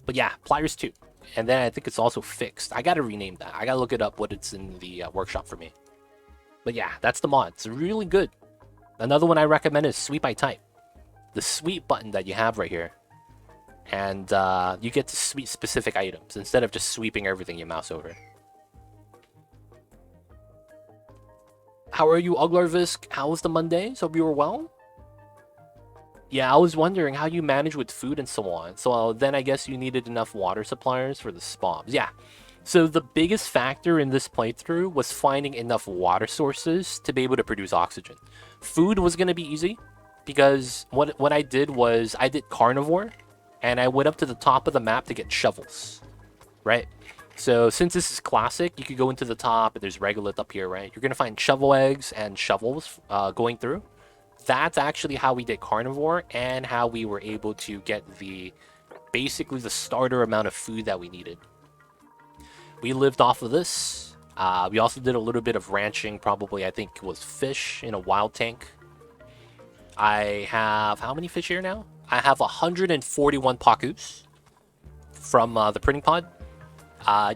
But yeah, Pliers 2. And then I think it's also fixed. I gotta rename that. I gotta look it up what it's in the workshop for me. But yeah, that's the mod. It's really good. Another one I recommend is Sweep by Type. The sweep button that you have right here. And you get to sweep specific items instead of just sweeping everything you mouse over. How are you, Uglarvisk? How was the Mondays? Hope you were well? Yeah, I was wondering how you manage with food and so on. So then I guess you needed enough water suppliers for the spawns. Yeah. So the biggest factor in this playthrough was finding enough water sources to be able to produce oxygen. Food was going to be easy because what I did was I did carnivore and I went up to the top of the map to get shovels, right? So since this is classic, you could go into the top and there's regolith up here, right? You're going to find shovel eggs and shovels going through. That's actually how we did carnivore and how we were able to get basically the starter amount of food that we needed. We lived off of this. We also did a little bit of ranching, probably I think it was fish in a wild tank. I have, how many fish here now? I have 141 Pakus from the printing pod.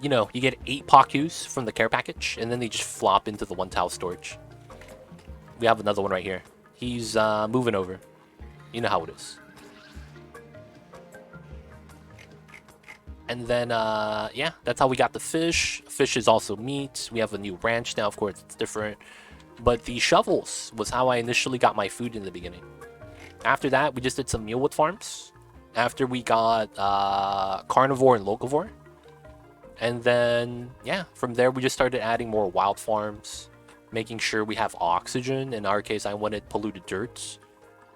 You know, you get 8 Pakus from the care package, and then they just flop into the 1 tile storage. We have another one right here. He's moving over. You know how it is. And then, yeah, that's how we got the fish. Fish is also meat. We have a new ranch now, of course, it's different. But the shovels was how I initially got my food in the beginning. After that, we just did some mealwood farms. After we got carnivore and locavore. And then, yeah, from there, we just started adding more wild farms. Making sure we have oxygen. In our case, I wanted polluted dirt.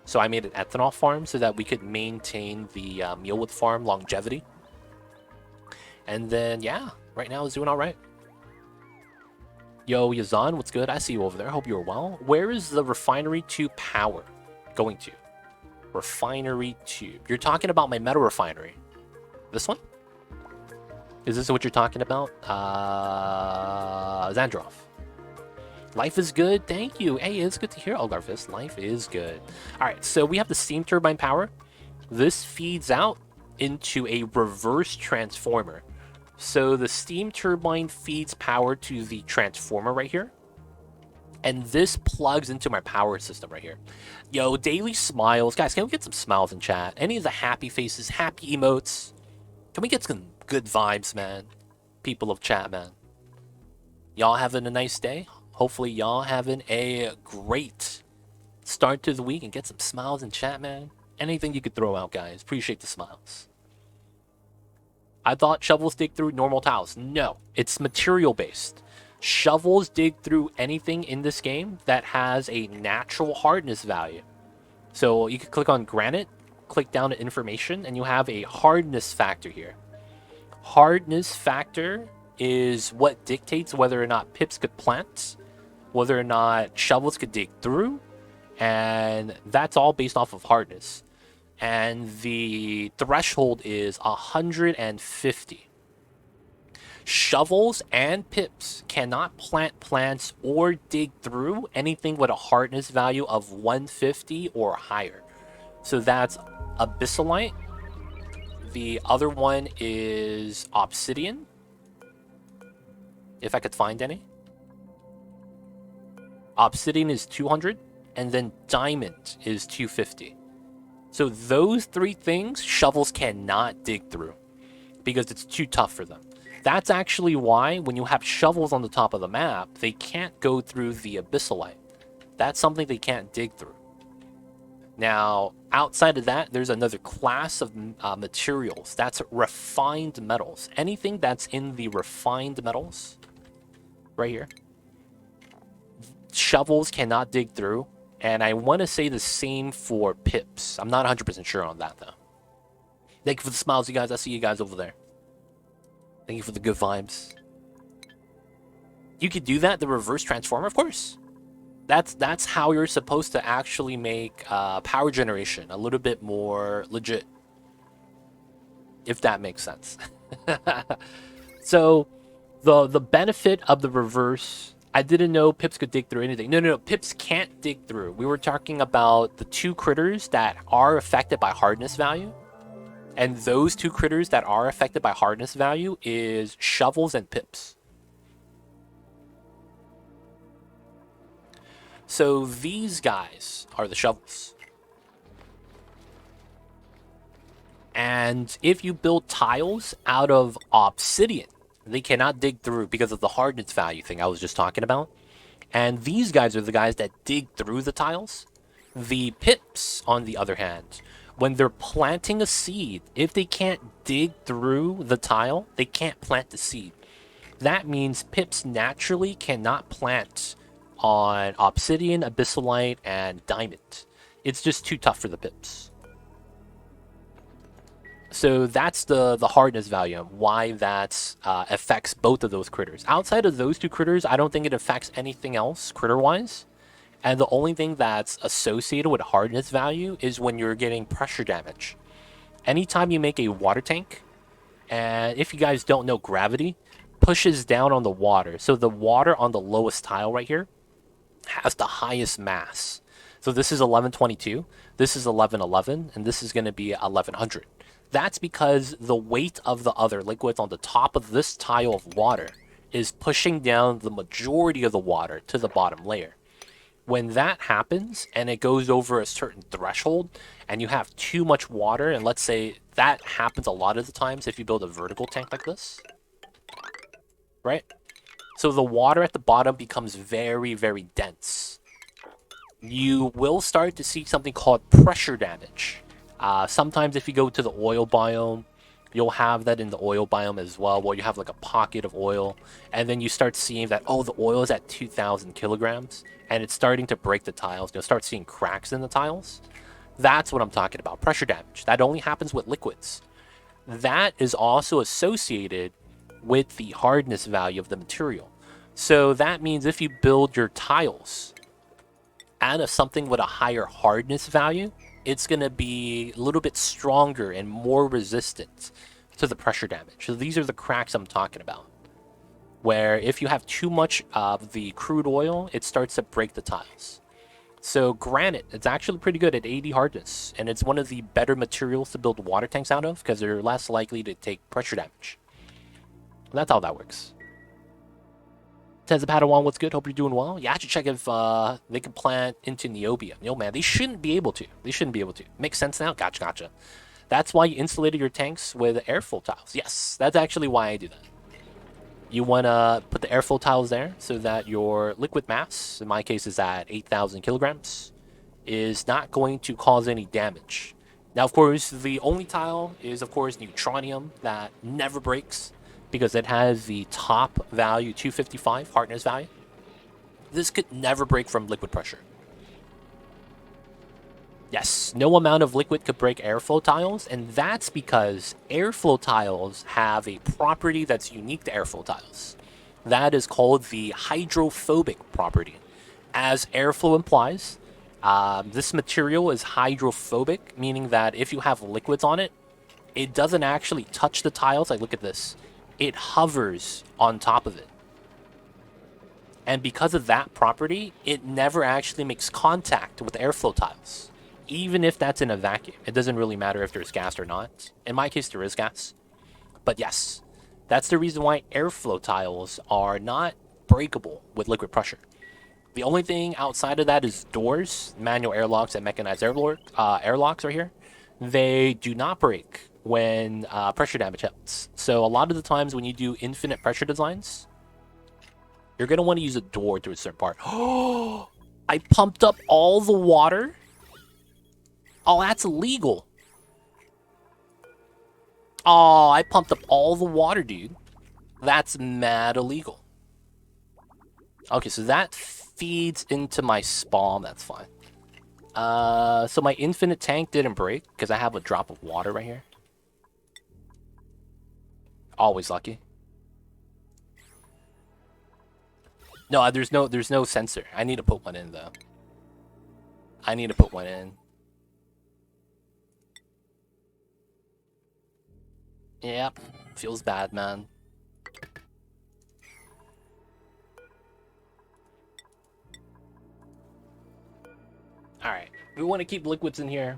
So I made an ethanol farm so that we could maintain the mealwood farm longevity. And then, yeah, right now it's doing all right. Yo, Yazan, what's good? I see you over there. I hope you're well. Where is the refinery to power going to? Refinery to. You're talking about my metal refinery. This one? Is this what you're talking about? Zandrov. Life is good. Thank you. Hey, it's good to hear, Algarfist. Life is good. All right, so we have the steam turbine power. This feeds out into a reverse transformer. So the steam turbine feeds power to the transformer right here. And this plugs into my power system right here. Yo, daily smiles. Guys, can we get some smiles in chat? Any of the happy faces, happy emotes? Can we get some good vibes, man? People of chat, man. Y'all having a nice day? Hopefully y'all having a great start to the week and get some smiles in chat, man. Anything you could throw out, guys. Appreciate the smiles. I thought shovels dig through normal tiles. No, it's material based. Shovels dig through anything in this game that has a natural hardness value. So you can click on granite, click down to information, and you have a hardness factor here. Hardness factor is what dictates whether or not pips could plant, whether or not shovels could dig through, and that's all based off of hardness. And the threshold is 150. Shovels and pips cannot plant plants or dig through anything with a hardness value of 150 or higher. So that's abyssalite. The other one is obsidian, if I could find any. Obsidian is 200, and then diamond is 250. So those three things, shovels cannot dig through because it's too tough for them. That's actually why when you have shovels on the top of the map, they can't go through the abyssalite. That's something they can't dig through. Now, outside of that, there's another class of materials. That's refined metals. Anything that's in the refined metals, right here, shovels cannot dig through. And I want to say the same for pips. I'm not 100% sure on that, though. Thank you for the smiles, you guys. I see you guys over there. Thank you for the good vibes. You could do that, the reverse transformer, of course. That's how you're supposed to actually make power generation a little bit more legit. If that makes sense. So, the benefit of the reverse... I didn't know pips could dig through anything. No, pips can't dig through. We were talking about the two critters that are affected by hardness value. And those two critters that are affected by hardness value is shovels and pips. So these guys are the shovels. And if you build tiles out of obsidian, they cannot dig through because of the hardness value thing I was just talking about. And these guys are the guys that dig through the tiles. The pips, on the other hand, when they're planting a seed, if they can't dig through the tile, they can't plant the seed. That means pips naturally cannot plant on obsidian, abyssalite, and diamond. It's just too tough for the pips. So that's the hardness value, why that affects both of those critters. Outside of those two critters, I don't think it affects anything else critter-wise. And the only thing that's associated with hardness value is when you're getting pressure damage. Anytime you make a water tank, and if you guys don't know, gravity pushes down on the water. So the water on the lowest tile right here has the highest mass. So this is 1122, this is 1111, and this is going to be 1100. That's because the weight of the other liquids on the top of this tile of water is pushing down the majority of the water to the bottom layer. When that happens and it goes over a certain threshold and you have too much water, and let's say that happens a lot of the times if you build a vertical tank like this, right? So the water at the bottom becomes very, very dense. You will start to see something called pressure damage. Sometimes if you go to the oil biome, you'll have that in the oil biome as well, where you have like a pocket of oil, and then you start seeing that, oh, the oil is at 2,000 kilograms, and it's starting to break the tiles. You'll start seeing cracks in the tiles. That's what I'm talking about, pressure damage. That only happens with liquids. That is also associated with the hardness value of the material. So that means if you build your tiles out of something with a higher hardness value, it's going to be a little bit stronger and more resistant to the pressure damage. So these are the cracks I'm talking about, where if you have too much of the crude oil, it starts to break the tiles. So granite, it's actually pretty good at 80 hardness, and it's one of the better materials to build water tanks out of because they're less likely to take pressure damage. And that's how that works. Says the Padawan, what's good? Hope you're doing well. Yeah, I should check if they can plant into Neobia. No, man, they shouldn't be able to. They shouldn't be able to. Makes sense now? Gotcha, gotcha. That's why you insulated your tanks with airflow tiles. Yes, that's actually why I do that. You want to put the airflow tiles there so that your liquid mass, in my case is at 8,000 kilograms, is not going to cause any damage. Now, of course, the only tile is, of course, Neutronium that never breaks because it has the top value, 255 hardness value. This could never break from liquid pressure. Yes, no amount of liquid could break airflow tiles, and that's because airflow tiles have a property that's unique to airflow tiles. That is called the hydrophobic property. As airflow implies, this material is hydrophobic, meaning that if you have liquids on it, it doesn't actually touch the tiles. Like, look at this. It hovers on top of it. And because of that property, it never actually makes contact with airflow tiles. Even if that's in a vacuum. It doesn't really matter if there's gas or not. In my case, there is gas. But yes, that's the reason why airflow tiles are not breakable with liquid pressure. The only thing outside of that is doors, manual airlocks, and mechanized airlocks are here. They do not break when pressure damage hits. So a lot of the times when you do infinite pressure designs, you're going to want to use a door to a certain part. Oh, I pumped up all the water? Oh, that's illegal. Oh, I pumped up all the water, dude. That's mad illegal. Okay, so that feeds into my spawn. That's fine. So my infinite tank didn't break because I have a drop of water right here. Always lucky. No, there's no sensor. I need to put one in though. I need to put one in. Yep, feels bad, man. Alright, we want to keep liquids in here.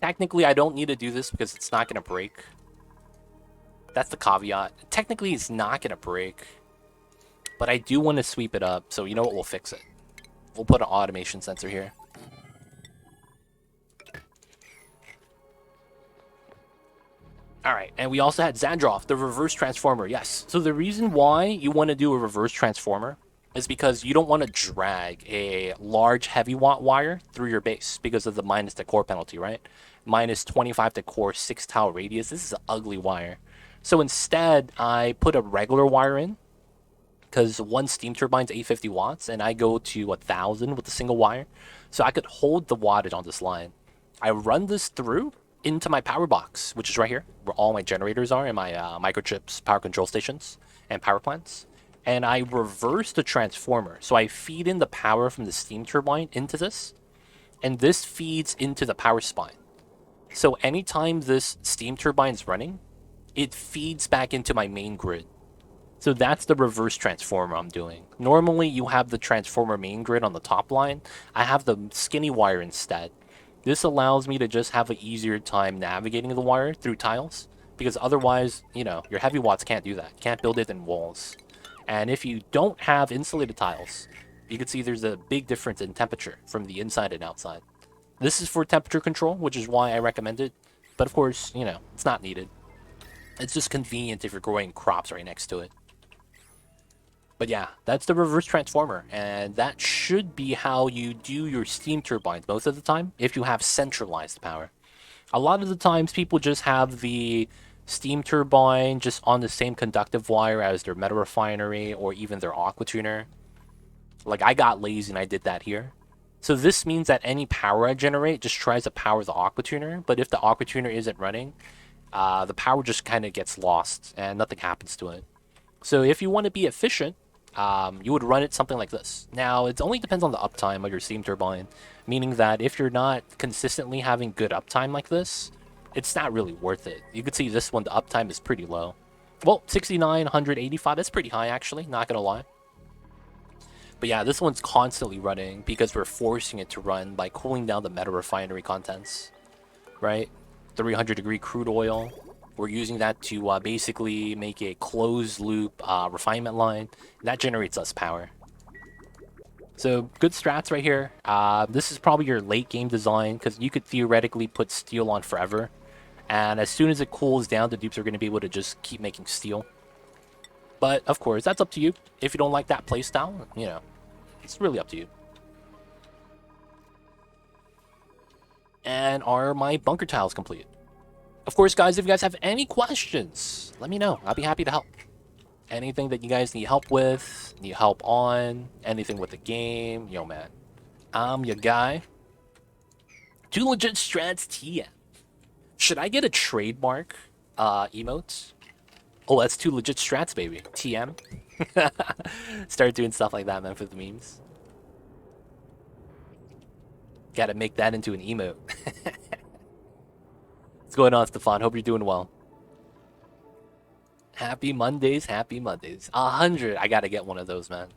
Technically, I don't need to do this because it's not going to break. That's the caveat. Technically, it's not going to break. But I do want to sweep it up, so you know what? We'll fix it. We'll put an automation sensor here. Alright, and we also had Zandroff, the reverse transformer. Yes, so the reason why you want to do a reverse transformer is because you don't want to drag a large heavy watt wire through your base because of the minus the core penalty, right? Minus 25 to core 6 tile radius. This is an ugly wire. So instead, I put a regular wire in because one steam turbine's 850 watts and I go to 1,000 with a single wire. So I could hold the wattage on this line. I run this through into my power box, which is right here, where all my generators are and my microchips, power control stations, and power plants. And I reverse the transformer. So I feed in the power from the steam turbine into this, and this feeds into the power spine. So anytime this steam turbine is running, it feeds back into my main grid. So that's the reverse transformer I'm doing. Normally you have the transformer main grid on the top line. I have the skinny wire instead. This allows me to just have an easier time navigating the wire through tiles, because otherwise, you know, your heavy watts can't do that. You can't build it in walls. And if you don't have insulated tiles, you can see there's a big difference in temperature from the inside and outside. This is for temperature control, which is why I recommend it. But of course, you know, it's not needed. It's just convenient if you're growing crops right next to it. But yeah, that's the reverse transformer, and that should be how you do your steam turbines most of the time if you have centralized power. A lot of the times people just have the steam turbine just on the same conductive wire as their metal refinery or even their aqua tuner. Like, I got lazy and I did that here. So this means that any power I generate just tries to power the aqua tuner, but if the aqua tuner isn't running, the power just kind of gets lost and nothing happens to it. So if you want to be efficient, you would run it something like this. Now, it only depends on the uptime of your steam turbine, meaning that if you're not consistently having good uptime like this, it's not really worth it. You can see this one, the uptime is pretty low. Well, 69, 185, that's pretty high actually, not gonna lie. But yeah, this one's constantly running because we're forcing it to run by cooling down the metal refinery contents, right? 300 degree crude oil. We're using that to basically make a closed loop refinement line. That generates us power. So good strats right here. This is probably your late game design because you could theoretically put steel on forever. And as soon as it cools down, the dupes are going to be able to just keep making steel. But of course, that's up to you. If you don't like that playstyle, you know, it's really up to you. And are my bunker tiles complete? Of course, guys, if you guys have any questions, let me know. I'll be happy to help. Anything that you guys need help with, need help on, anything with the game, yo, man. I'm your guy. Two legit strats TM. Should I get a trademark emote? Oh, that's two legit strats, baby. TM. Start doing stuff like that, man, for the memes. Gotta make that into an emote. What's going on, Stefan? Hope you're doing well. Happy Mondays, happy Mondays. 100. I gotta get one of those, man.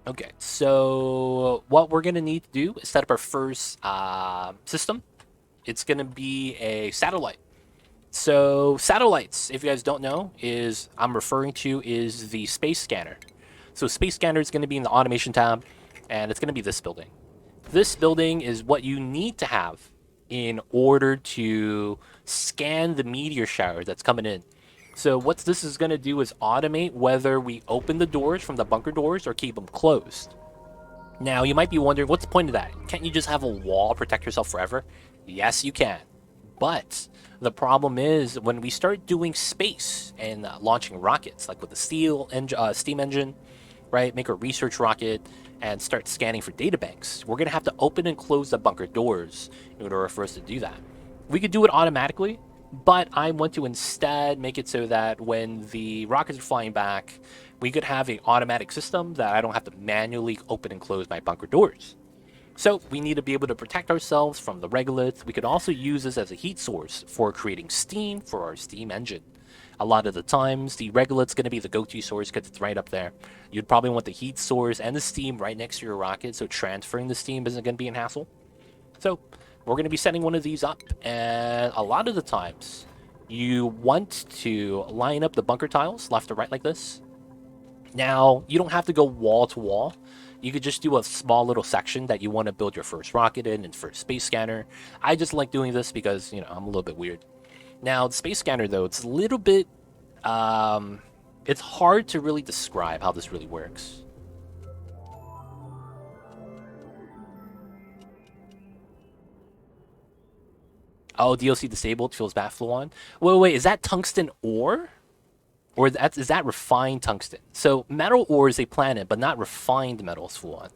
Okay, so what we're gonna need to do is set up our first system. It's gonna be a satellite. So satellites, if you guys don't know, I'm referring to is the space scanner. So space scanner is gonna be in the automation tab, and it's gonna be this building. This building is what you need to have in order to scan the meteor shower that's coming in. So what this is going to do is automate whether we open the doors from the bunker doors or keep them closed. Now, you might be wondering, what's the point of that? Can't you just have a wall protect yourself forever? Yes, you can. But the problem is when we start doing space and launching rockets, like with the steam engine, right? Make a research rocket and start scanning for data banks. We're going to have to open and close the bunker doors in order for us to do that. We could do it automatically, but I want to instead make it so that when the rockets are flying back, we could have an automatic system that I don't have to manually open and close my bunker doors. So we need to be able to protect ourselves from the regoliths. We could also use this as a heat source for creating steam for our steam engine. A lot of the times, the regolith's going to be the go-to source because it's right up there. You'd probably want the heat source and the steam right next to your rocket, so transferring the steam isn't going to be a hassle. So we're going to be setting one of these up, and a lot of the times, you want to line up the bunker tiles left to right like this. Now, you don't have to go wall to wall. You could just do a small little section that you want to build your first rocket in and first space scanner. I just like doing this because, you know, I'm a little bit weird. Now, the space scanner, though, it's a little bit... it's hard to really describe how this really works. Oh, DLC disabled, feels bad, flew on. Wait, is that tungsten ore? Or is that refined tungsten? So metal ore is a planet, but not refined metals, flew on.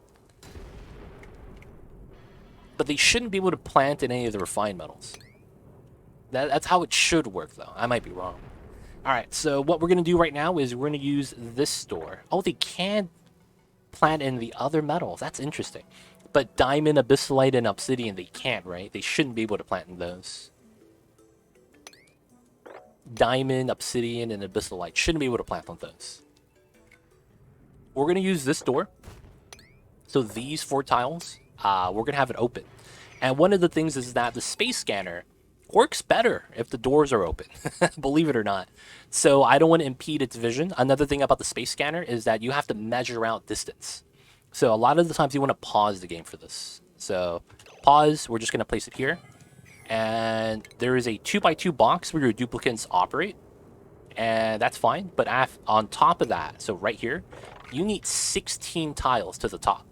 But they shouldn't be able to plant in any of the refined metals. That's how it should work, though. I might be wrong. All right, so what we're going to do right now is we're going to use this store. Oh, they can plant in the other metals. That's interesting. But diamond, abyssalite, and obsidian, they can't, right? They shouldn't be able to plant in those. Diamond, obsidian, and abyssalite shouldn't be able to plant on those. We're going to use this door. So these 4 tiles, we're going to have it open. And one of the things is that the space scanner works better if the doors are open, believe it or not. So I don't want to impede its vision. Another thing about the space scanner is that you have to measure out distance. So a lot of the times you want to pause the game for this. So pause, we're just going to place it here. And there is a 2x2 box where your duplicates operate. And that's fine. But on top of that, so right here, you need 16 tiles to the top.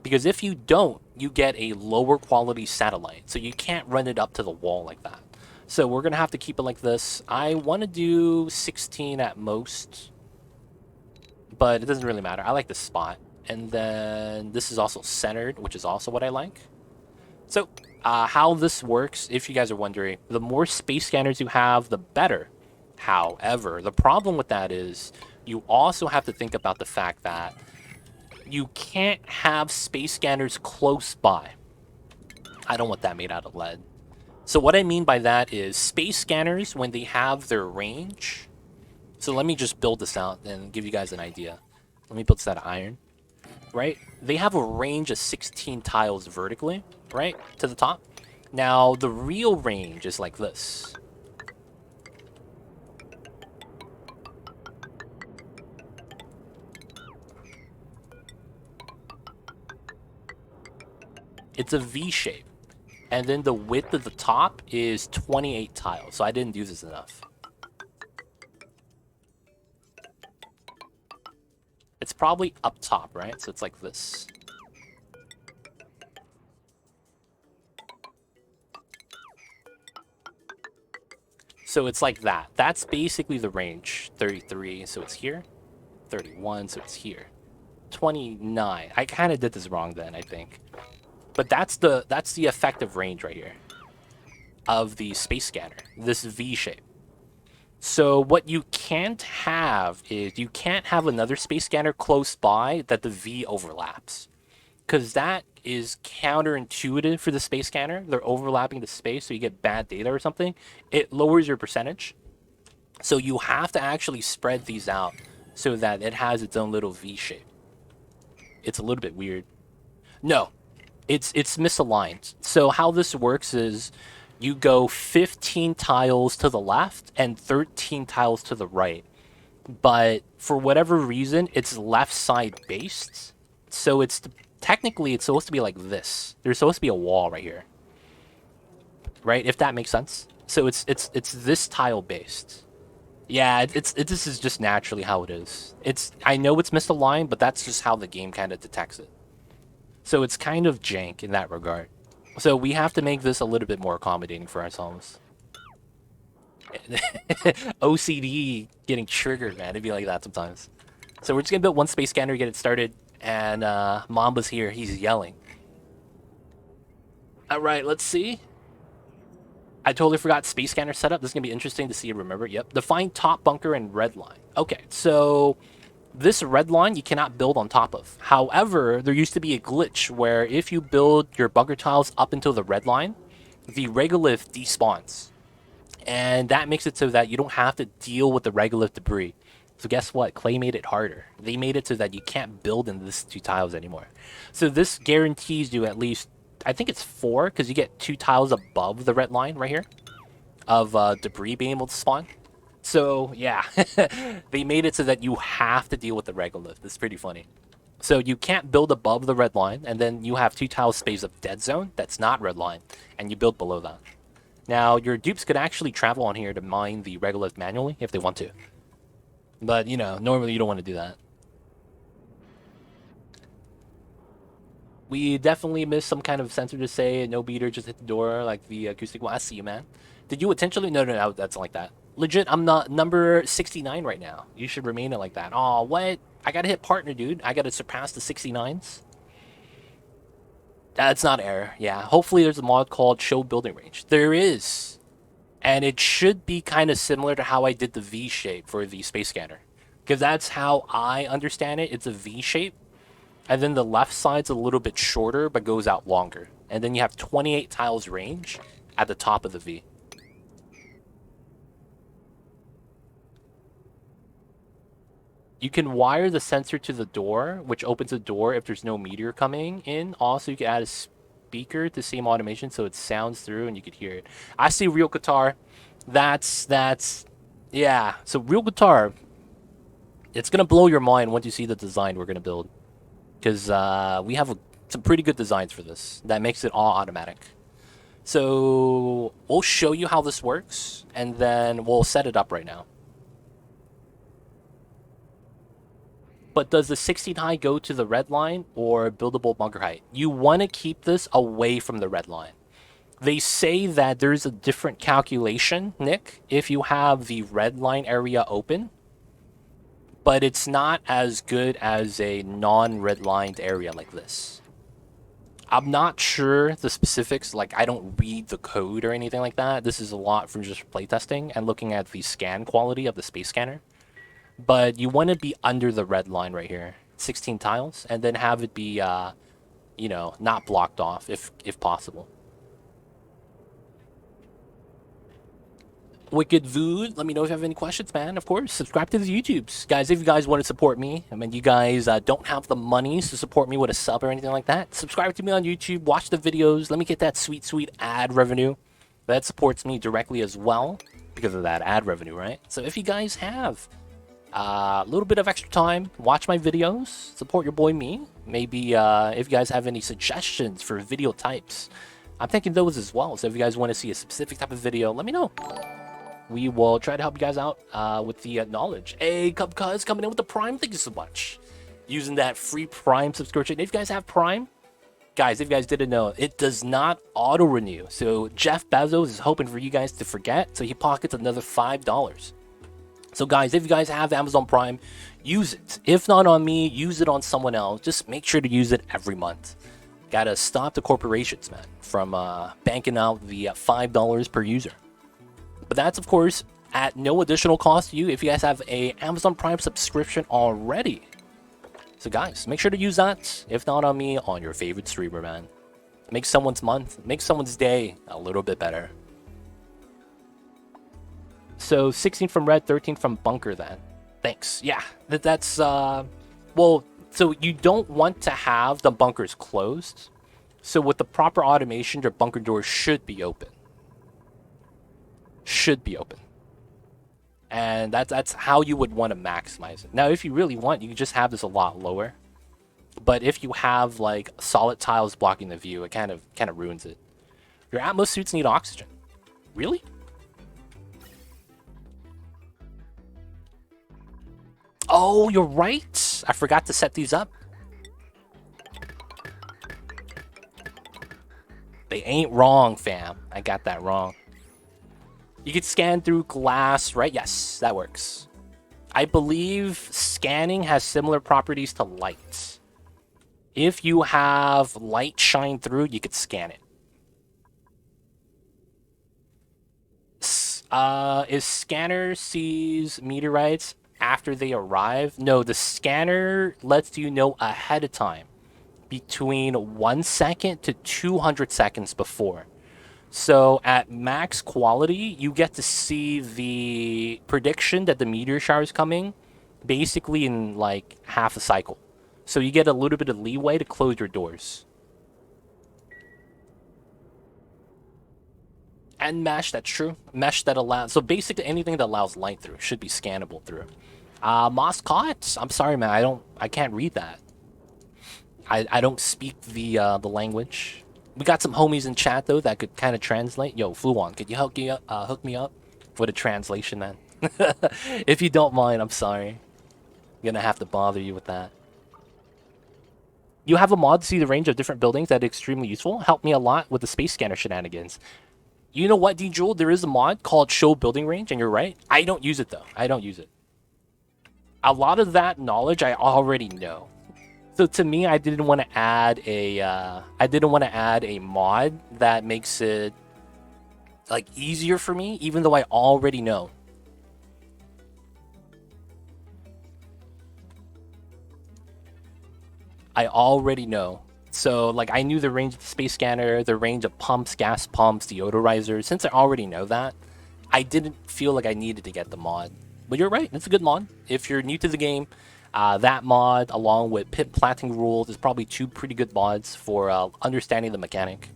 Because if you don't, you get a lower quality satellite. So you can't run it up to the wall like that. So we're going to have to keep it like this. I want to do 16 at most. But it doesn't really matter. I like this spot. And then this is also centered, which is also what I like. So how this works, if you guys are wondering, the more space scanners you have, the better. However, the problem with that is you also have to think about the fact that you can't have space scanners close by. I don't want that made out of lead. So what I mean by that is space scanners, when they have their range... So let me just build this out and give you guys an idea. Let me build this out of iron. Right? They have a range of 16 tiles vertically, right? To the top. Now, the real range is like this. It's a V shape. And then the width of the top is 28 tiles. So I didn't do this enough. It's probably up top, right? So it's like this. So it's like that. That's basically the range. 33, so it's here. 31, so it's here. 29. I kind of did this wrong then, I think. But that's the effective range right here of the space scanner. This V shape. So what you can't have is you can't have another space scanner close by that the V overlaps. Because that is counterintuitive for the space scanner. They're overlapping the space, so you get bad data or something. It lowers your percentage. So you have to actually spread these out so that it has its own little V shape. It's a little bit weird. No, it's misaligned. So how this works is you go 15 tiles to the left and 13 tiles to the right. But for whatever reason, it's left side based. So technically it's supposed to be like this. There's supposed to be a wall right here. Right? If that makes sense. So it's this tile based. Yeah, this is just naturally how it is. I know it's misaligned, but that's just how the game kind of detects it. So it's kind of jank in that regard. So we have to make this a little bit more accommodating for ourselves. OCD getting triggered, man. It'd be like that sometimes. So we're just gonna build one space scanner, get it started, and Mamba's here. He's yelling. All right, let's see. I totally forgot space scanner setup. This is gonna be interesting to see and remember. Yep. Define top bunker and red line. Okay, so this red line you cannot build on top of. However, there used to be a glitch where if you build your bunker tiles up until the red line, the regolith despawns. And that makes it so that you don't have to deal with the regolith debris. So guess what? Clay made it harder. They made it so that you can't build in these two tiles anymore. So this guarantees you at least, I think it's 4, because you get 2 tiles above the red line right here of debris being able to spawn. So yeah, they made it so that you have to deal with the regolith. It's pretty funny. So you can't build above the red line, and then you have 2 tile space of dead zone that's not red line, and you build below that. Now, your dupes could actually travel on here to mine the regolith manually if they want to. But, you know, normally you don't want to do that. We definitely missed some kind of sensor to say no beater, just hit the door like the acoustic one. I see you, man. Did you intentionally? No, that's like that. Legit, I'm not number 69 right now. You should remain it like that. Oh, what? I gotta hit partner, dude. I gotta surpass the 69s. That's not error. Yeah, hopefully there's a mod called Show Building Range. There is. And it should be kind of similar to how I did the V shape for the space scanner. Because that's how I understand it. It's a V shape. And then the left side's a little bit shorter, but goes out longer. And then you have 28 tiles range at the top of the V. You can wire the sensor to the door, which opens the door if there's no meteor coming in. Also, you can add a speaker to same automation so it sounds through and you could hear it. I see real guitar. That's yeah. So real guitar, it's gonna blow your mind once you see the design we're gonna build, because we have some pretty good designs for this that makes it all automatic. So we'll show you how this works, and then we'll set it up right now. But does the 16 high go to the red line or buildable bunker height? You want to keep this away from the red line. They say that there's a different calculation, Nick, if you have the red line area open, but it's not as good as a non-red lined area like this. I'm not sure the specifics, like I don't read the code or anything like that. This is a lot from just playtesting and looking at the scan quality of the space scanner. But you want to be under the red line right here, 16 tiles, and then have it be, you know, not blocked off if possible. Wicked Vood, let me know if you have any questions, man. Of course, subscribe to the YouTubes. Guys, if you guys want to support me, I mean, you guys don't have the monies to support me with a sub or anything like that, subscribe to me on YouTube, watch the videos, let me get that sweet, sweet ad revenue. That supports me directly as well because of that ad revenue, right? So if you guys have a little bit of extra time, watch my videos, support your boy me. Maybe if you guys have any suggestions for video types, I'm thinking those as well. So if you guys want to see a specific type of video, let me know. We will try to help you guys out with the knowledge. Hey, Cub Cuz coming in with the Prime. Thank you so much. Using that free Prime subscription. If you guys have Prime, guys, if you guys didn't know, it does not auto-renew. So Jeff Bezos is hoping for you guys to forget, so he pockets another $5. So guys, if you guys have Amazon Prime, use it. If not on me, use it on someone else. Just make sure to use it every month. Gotta stop the corporations, man, from banking out the $5 per user. But that's, of course, at no additional cost to you if you guys have a Amazon Prime subscription already. So guys, make sure to use that. If not on me, on your favorite streamer, man. Make someone's month, make someone's day a little bit better. So 16 from Red, 13 from Bunker then. Thanks. Yeah, that's, well, so you don't want to have the bunkers closed. So with the proper automation, your bunker doors should be open. Should be open. And that's how you would want to maximize it. Now, if you really want, you can just have this a lot lower. But if you have like solid tiles blocking the view, it kind of ruins it. Your Atmos suits need oxygen. Really? Oh, you're right. I forgot to set these up. They ain't wrong, fam. I got that wrong. You can scan through glass, right? Yes, that works. I believe scanning has similar properties to light. If you have light shine through, you could scan it. If scanner sees meteorites after they arrive, no, the scanner lets you know ahead of time, between 1 second to 200 seconds before. So at max quality, you get to see the prediction that the meteor shower is coming basically in like half a cycle. So you get a little bit of leeway to close your doors. And mesh, that's true. Mesh that allows, so basically anything that allows light through should be scannable through. Moscot, I'm sorry, man, I can't read that. I don't speak the language. We got some homies in chat though that could kind of translate. Yo, Fluon, could you hook me up with a translation, man? If you don't mind, I'm sorry. I'm gonna have to bother you with that. You have a mod to see the range of different buildings that is extremely useful. Helped me a lot with the space scanner shenanigans. You know what, D-Jewel? There is a mod called Show Building Range, and you're right. I don't use it though. I don't use it. A lot of that knowledge I already know. So to me, I didn't want to add a mod that makes it like easier for me, even though I already know. I already know. So like I knew the range of the space scanner, the range of pumps, gas pumps, deodorizers. Since I already know that, I didn't feel like I needed to get the mod. But you're right, it's a good mod. If you're new to the game, that mod, along with pit planting rules, is probably two pretty good mods for understanding the mechanic.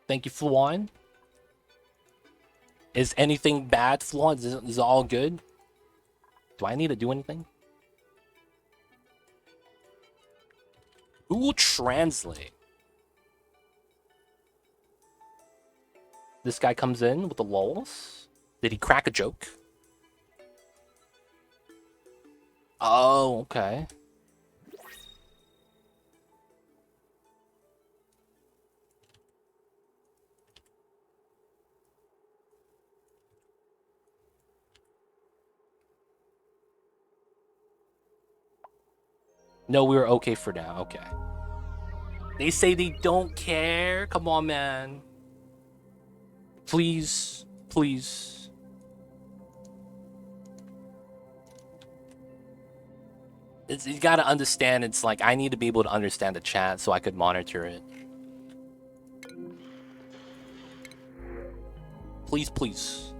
Thank you, Fluon. Is anything bad, Fluon? Is it all good? Do I need to do anything? Who will translate? This guy comes in with the lulls. Did he crack a joke? Oh, okay. No, we were okay for now. Okay. They say they don't care. Come on, man. Please, please. You gotta understand, it's like I need to be able to understand the chat so I could monitor it. Please, please.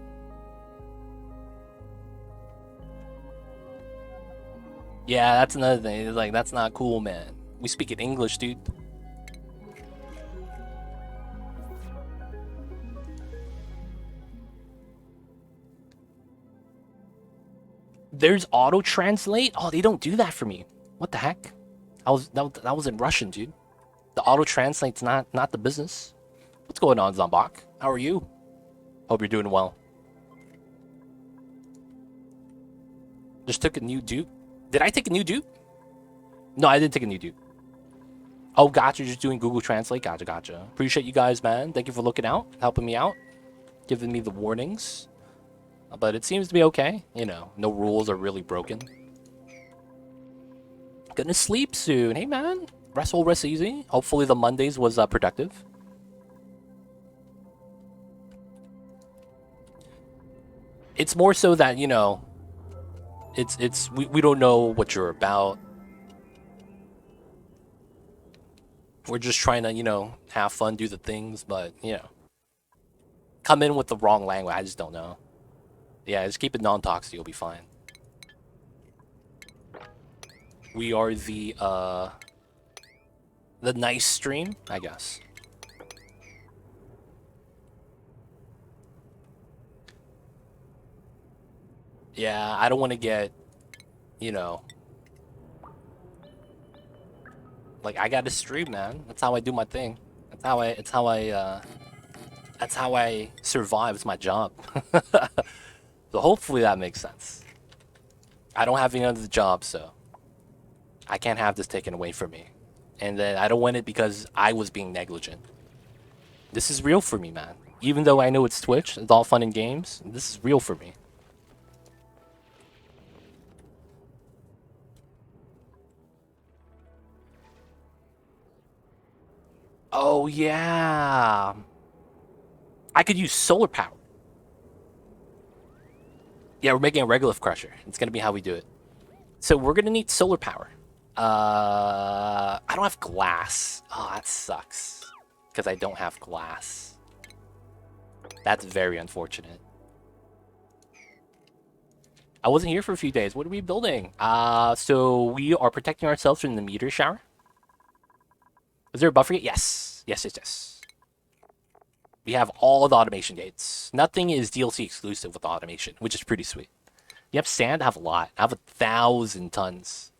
Yeah, that's another thing. It's like, that's not cool, man. We speak in English, dude. There's auto translate? Oh, they don't do that for me. What the heck? That was in Russian, dude. The auto translate's not the business. What's going on, Zombok? How are you? Hope you're doing well. Just took a new dupe. Did I take a new dupe? No, I didn't take a new dupe. Oh, gotcha. Just doing Google Translate. Gotcha. Appreciate you guys, man. Thank you for looking out, helping me out, giving me the warnings. But it seems to be okay. You know, no rules are really broken. Gonna sleep soon. Hey, man. Rest will rest easy. Hopefully the Mondays was productive. It's more so that, you know, we don't know what you're about. We're just trying to, you know, have fun, do the things, but, you know, come in with the wrong language. I just don't know. Yeah, just keep it non-toxic. You'll be fine. We are the nice stream, I guess. Yeah, I don't want to get, you know, like I got to stream, man. That's how I do my thing. That's how I survive. It's my job. So hopefully that makes sense. I don't have any other job, so I can't have this taken away from me. And then I don't want it because I was being negligent. This is real for me, man. Even though I know it's Twitch, it's all fun and games, this is real for me. Oh, yeah. I could use solar power. Yeah, we're making a regolith crusher. It's going to be how we do it. So we're going to need solar power. I don't have glass. Oh, that sucks. Because I don't have glass. That's very unfortunate. I wasn't here for a few days. What are we building? So we are protecting ourselves from the meteor shower. Is there a buffer gate? Yes. Yes. We have all the automation gates. Nothing is DLC exclusive with automation, which is pretty sweet. You have sand? I have a lot. I have 1,000 tons.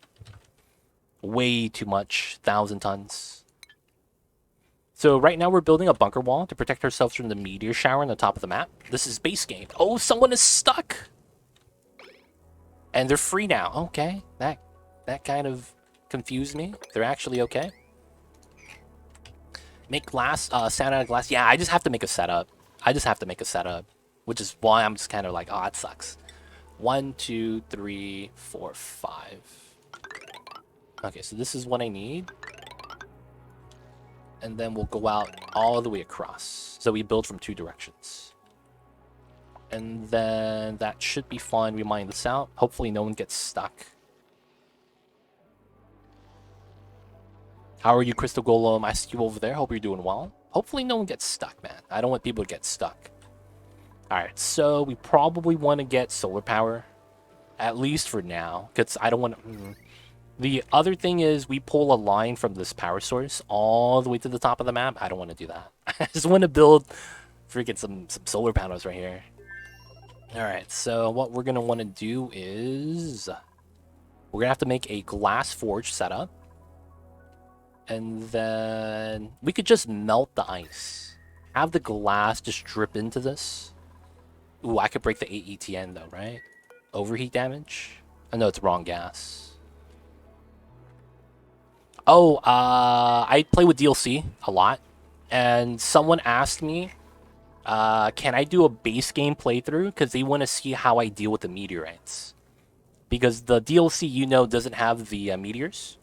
Way too much. 1,000 tons. So right now we're building a bunker wall to protect ourselves from the meteor shower on the top of the map. This is base game. Oh, someone is stuck. And they're free now. Okay. That kind of confused me. They're actually okay. Make glass, sand out of glass. Yeah, I just have to make a setup. Which is why I'm just kind of like, oh, that sucks. 1, 2, 3, 4, 5. Okay, so this is what I need. And then we'll go out all the way across. So we build from 2 directions. And then that should be fine. We mine this out. Hopefully no one gets stuck. How are you, Crystal Golem? I see you over there. Hope you're doing well. Hopefully no one gets stuck, man. I don't want people to get stuck. Alright, so we probably want to get solar power. At least for now. Because I don't want to... The other thing is we pull a line from this power source all the way to the top of the map. I don't want to do that. I just want to build freaking some solar panels right here. Alright, so what we're going to want to do is... We're going to have to make a glass forge setup. And then we could just melt the ice. Have the glass just drip into this. Ooh, I could break the 8 ETN though, right? Overheat damage? I know it's wrong gas. Oh, I play with DLC a lot. And someone asked me, can I do a base game playthrough? Because they want to see how I deal with the meteorites. Because the DLC, you know, doesn't have the meteors.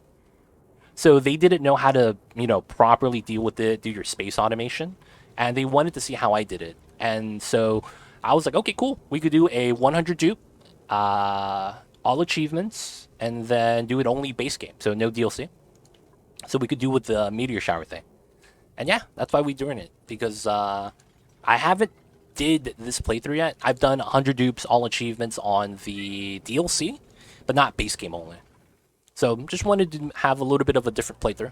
So they didn't know how to, you know, properly deal with it, do your space automation. And they wanted to see how I did it. And so I was like, okay, cool. We could do a 100 dupe all achievements, and then do it only base game, so no DLC. So we could do with the meteor shower thing. And yeah, that's why we're doing it, because I haven't did this playthrough yet. I've done 100 dupes, all achievements on the DLC, but not base game only. So just wanted to have a little bit of a different playthrough.